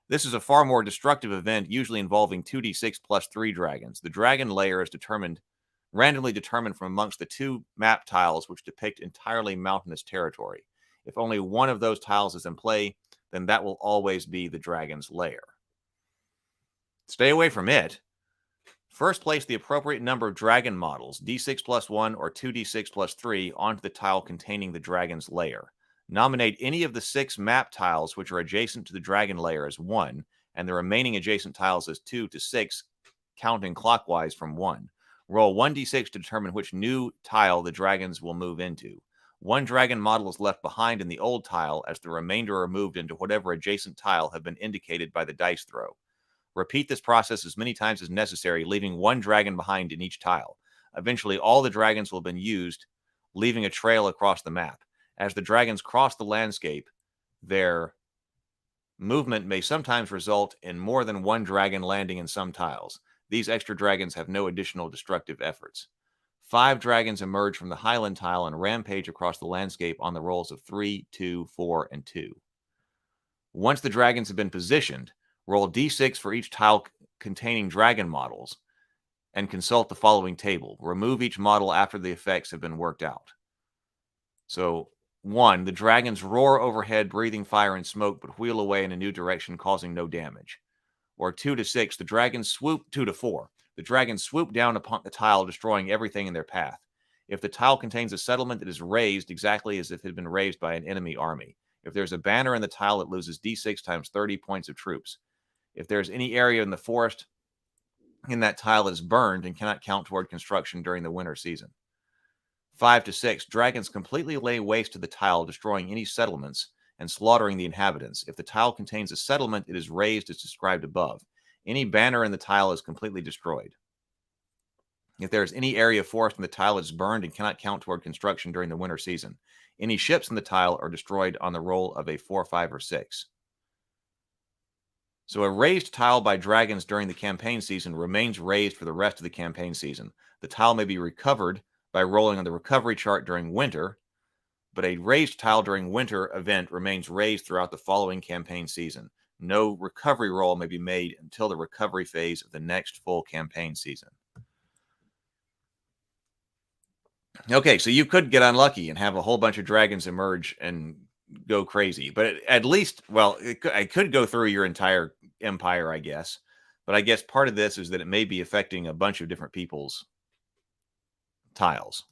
This is a far more destructive event, usually involving 2d6 plus 3 dragons. The dragon lair is randomly determined from amongst the 2 map tiles which depict entirely mountainous territory. If only one of those tiles is in play, then that will always be the dragon's lair. Stay away from it. First, place the appropriate number of dragon models, d6 plus 1 or 2d6 plus 3, onto the tile containing the dragon's lair. Nominate any of the 6 map tiles which are adjacent to the dragon lair as 1, and the remaining adjacent tiles as 2 to 6, counting clockwise from 1. Roll 1d6 to determine which new tile the dragons will move into. 1 dragon model is left behind in the old tile, as the remainder are moved into whatever adjacent tile have been indicated by the dice throw. Repeat this process as many times as necessary, leaving 1 dragon behind in each tile. Eventually, all the dragons will have been used, leaving a trail across the map. As the dragons cross the landscape, their movement may sometimes result in more than one dragon landing in some tiles. These extra dragons have no additional destructive efforts. 5 dragons emerge from the Highland tile and rampage across the landscape on the rolls of 3, 2, 4, and 2. Once the dragons have been positioned, roll d6 for each tile containing dragon models and consult the following table. Remove each model after the effects have been worked out. So, 1, the dragons roar overhead, breathing fire and smoke, but wheel away in a new direction, causing no damage. Or 2 to 6, the dragons swoop 2 to 4. The dragons swoop down upon the tile, destroying everything in their path. If the tile contains a settlement, it is raised exactly as if it had been raised by an enemy army. If there's a banner in the tile, it loses d6 times 30 points of troops. If there's any area in the forest in that tile that is burned and cannot count toward construction during the winter season. 5 to 6, dragons completely lay waste to the tile, destroying any settlements and slaughtering the inhabitants. If the tile contains a settlement, it is raised as described above. Any banner in the tile is completely destroyed. If there is any area of forest in the tile that is burned and cannot count toward construction during the winter season, any ships in the tile are destroyed on the roll of a 4, 5, or 6. So a raised tile by dragons during the campaign season remains raised for the rest of the campaign season. The tile may be recovered by rolling on the recovery chart during winter, but a raised tile during winter event remains raised throughout the following campaign season. No recovery roll may be made until the recovery phase of the next full campaign season. Okay, so you could get unlucky and have a whole bunch of dragons emerge and go crazy. But at least, well, I could go through your entire empire, I guess. But I guess part of this is that it may be affecting a bunch of different people's tiles.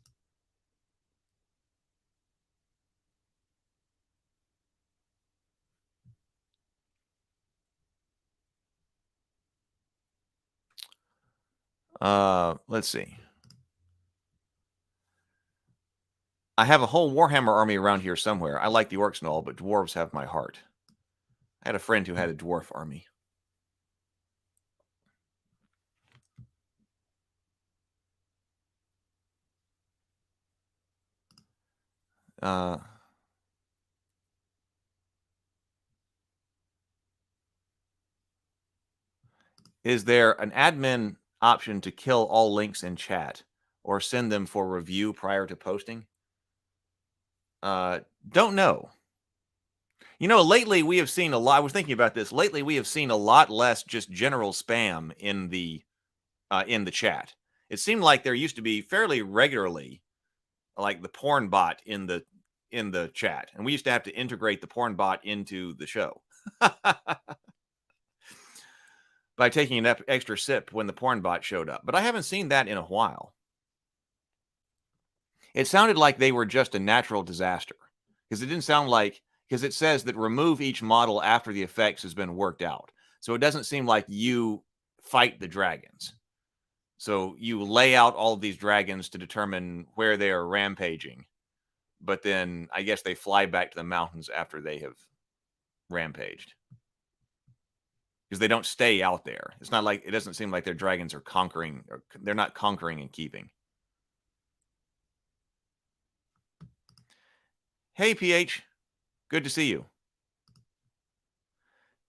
Let's see. I have a whole Warhammer army around here somewhere. I like the orcs and all, but dwarves have my heart. I had a friend who had a dwarf army. Is there an admin option to kill all links in chat or send them for review prior to posting? Don't know. You know, lately we have seen a lot. I was thinking about this. Lately we have seen a lot less just general spam in the chat. It seemed like there used to be fairly regularly, like the porn bot in the chat, and we used to have to integrate the porn bot into the show by taking an extra sip when the porn bot showed up. But I haven't seen that in a while. It sounded like they were just a natural disaster, because it didn't sound like, because it says that remove each model after the effects has been worked out. So it doesn't seem like you fight the dragons. So you lay out all of these dragons to determine where they are rampaging. But then I guess they fly back to the mountains after they have rampaged. Because they don't stay out there. It's not like, it doesn't seem like their dragons are conquering, or they're not conquering and keeping. Hey, PH. Good to see you.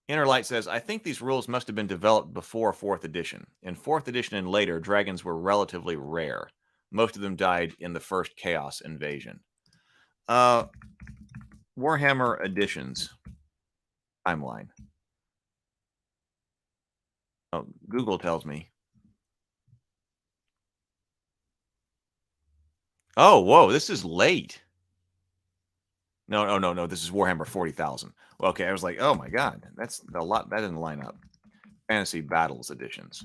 Innerlight says, I think these rules must have been developed before 4th edition. In 4th edition and later, dragons were relatively rare. Most of them died in the first Chaos invasion. Warhammer Editions timeline. Oh, Google tells me. Oh, whoa, this is late. No. This is Warhammer 40,000. Well, okay, I was like, oh my God, that's a lot. That didn't line up. Fantasy Battles editions.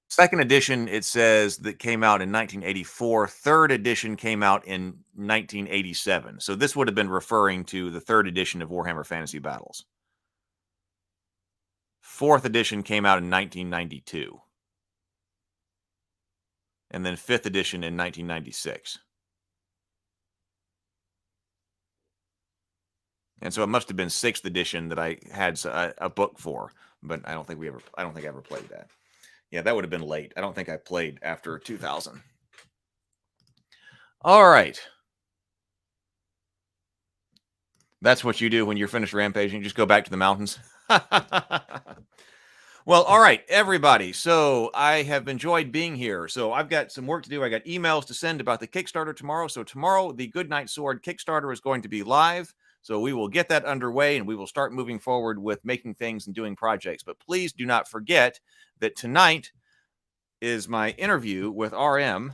2nd edition, it says that came out in 1984. 3rd edition came out in 1987. So this would have been referring to the 3rd edition of Warhammer Fantasy Battles. 4th edition came out in 1992. And then 5th edition in 1996. And so it must have been 6th edition that I had a book for, but I don't think I ever played that. Yeah, that would have been late. I don't think I played after 2000. All right. That's what you do when you're finished rampaging. You just go back to the mountains. Well, all right, everybody. So I have enjoyed being here. So I've got some work to do. I got emails to send about the Kickstarter tomorrow. So tomorrow, the Goodnight Sword Kickstarter is going to be live. So we will get that underway and we will start moving forward with making things and doing projects. But please do not forget that tonight is my interview with RM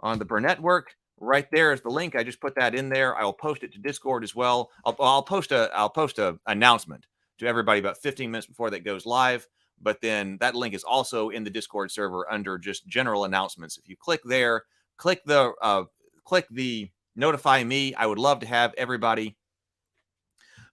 on the Burnett Work. Right there is the link. I just put that in there. I will post it to Discord as well. I'll post a announcement to everybody about 15 minutes before that goes live. But then that link is also in the Discord server under just general announcements. If you click there, click the notify me. I would love to have everybody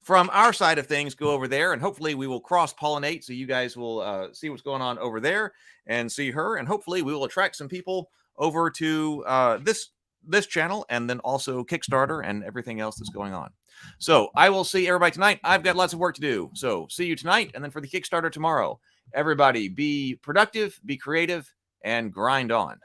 from our side of things go over there, and hopefully we will cross-pollinate so you guys will see what's going on over there and see her, and hopefully we will attract some people over to this channel and then also Kickstarter and everything else that's going on. So I will see everybody tonight. I've got lots of work to do. So see you tonight, and then for the Kickstarter tomorrow. Everybody be productive, be creative, and grind on.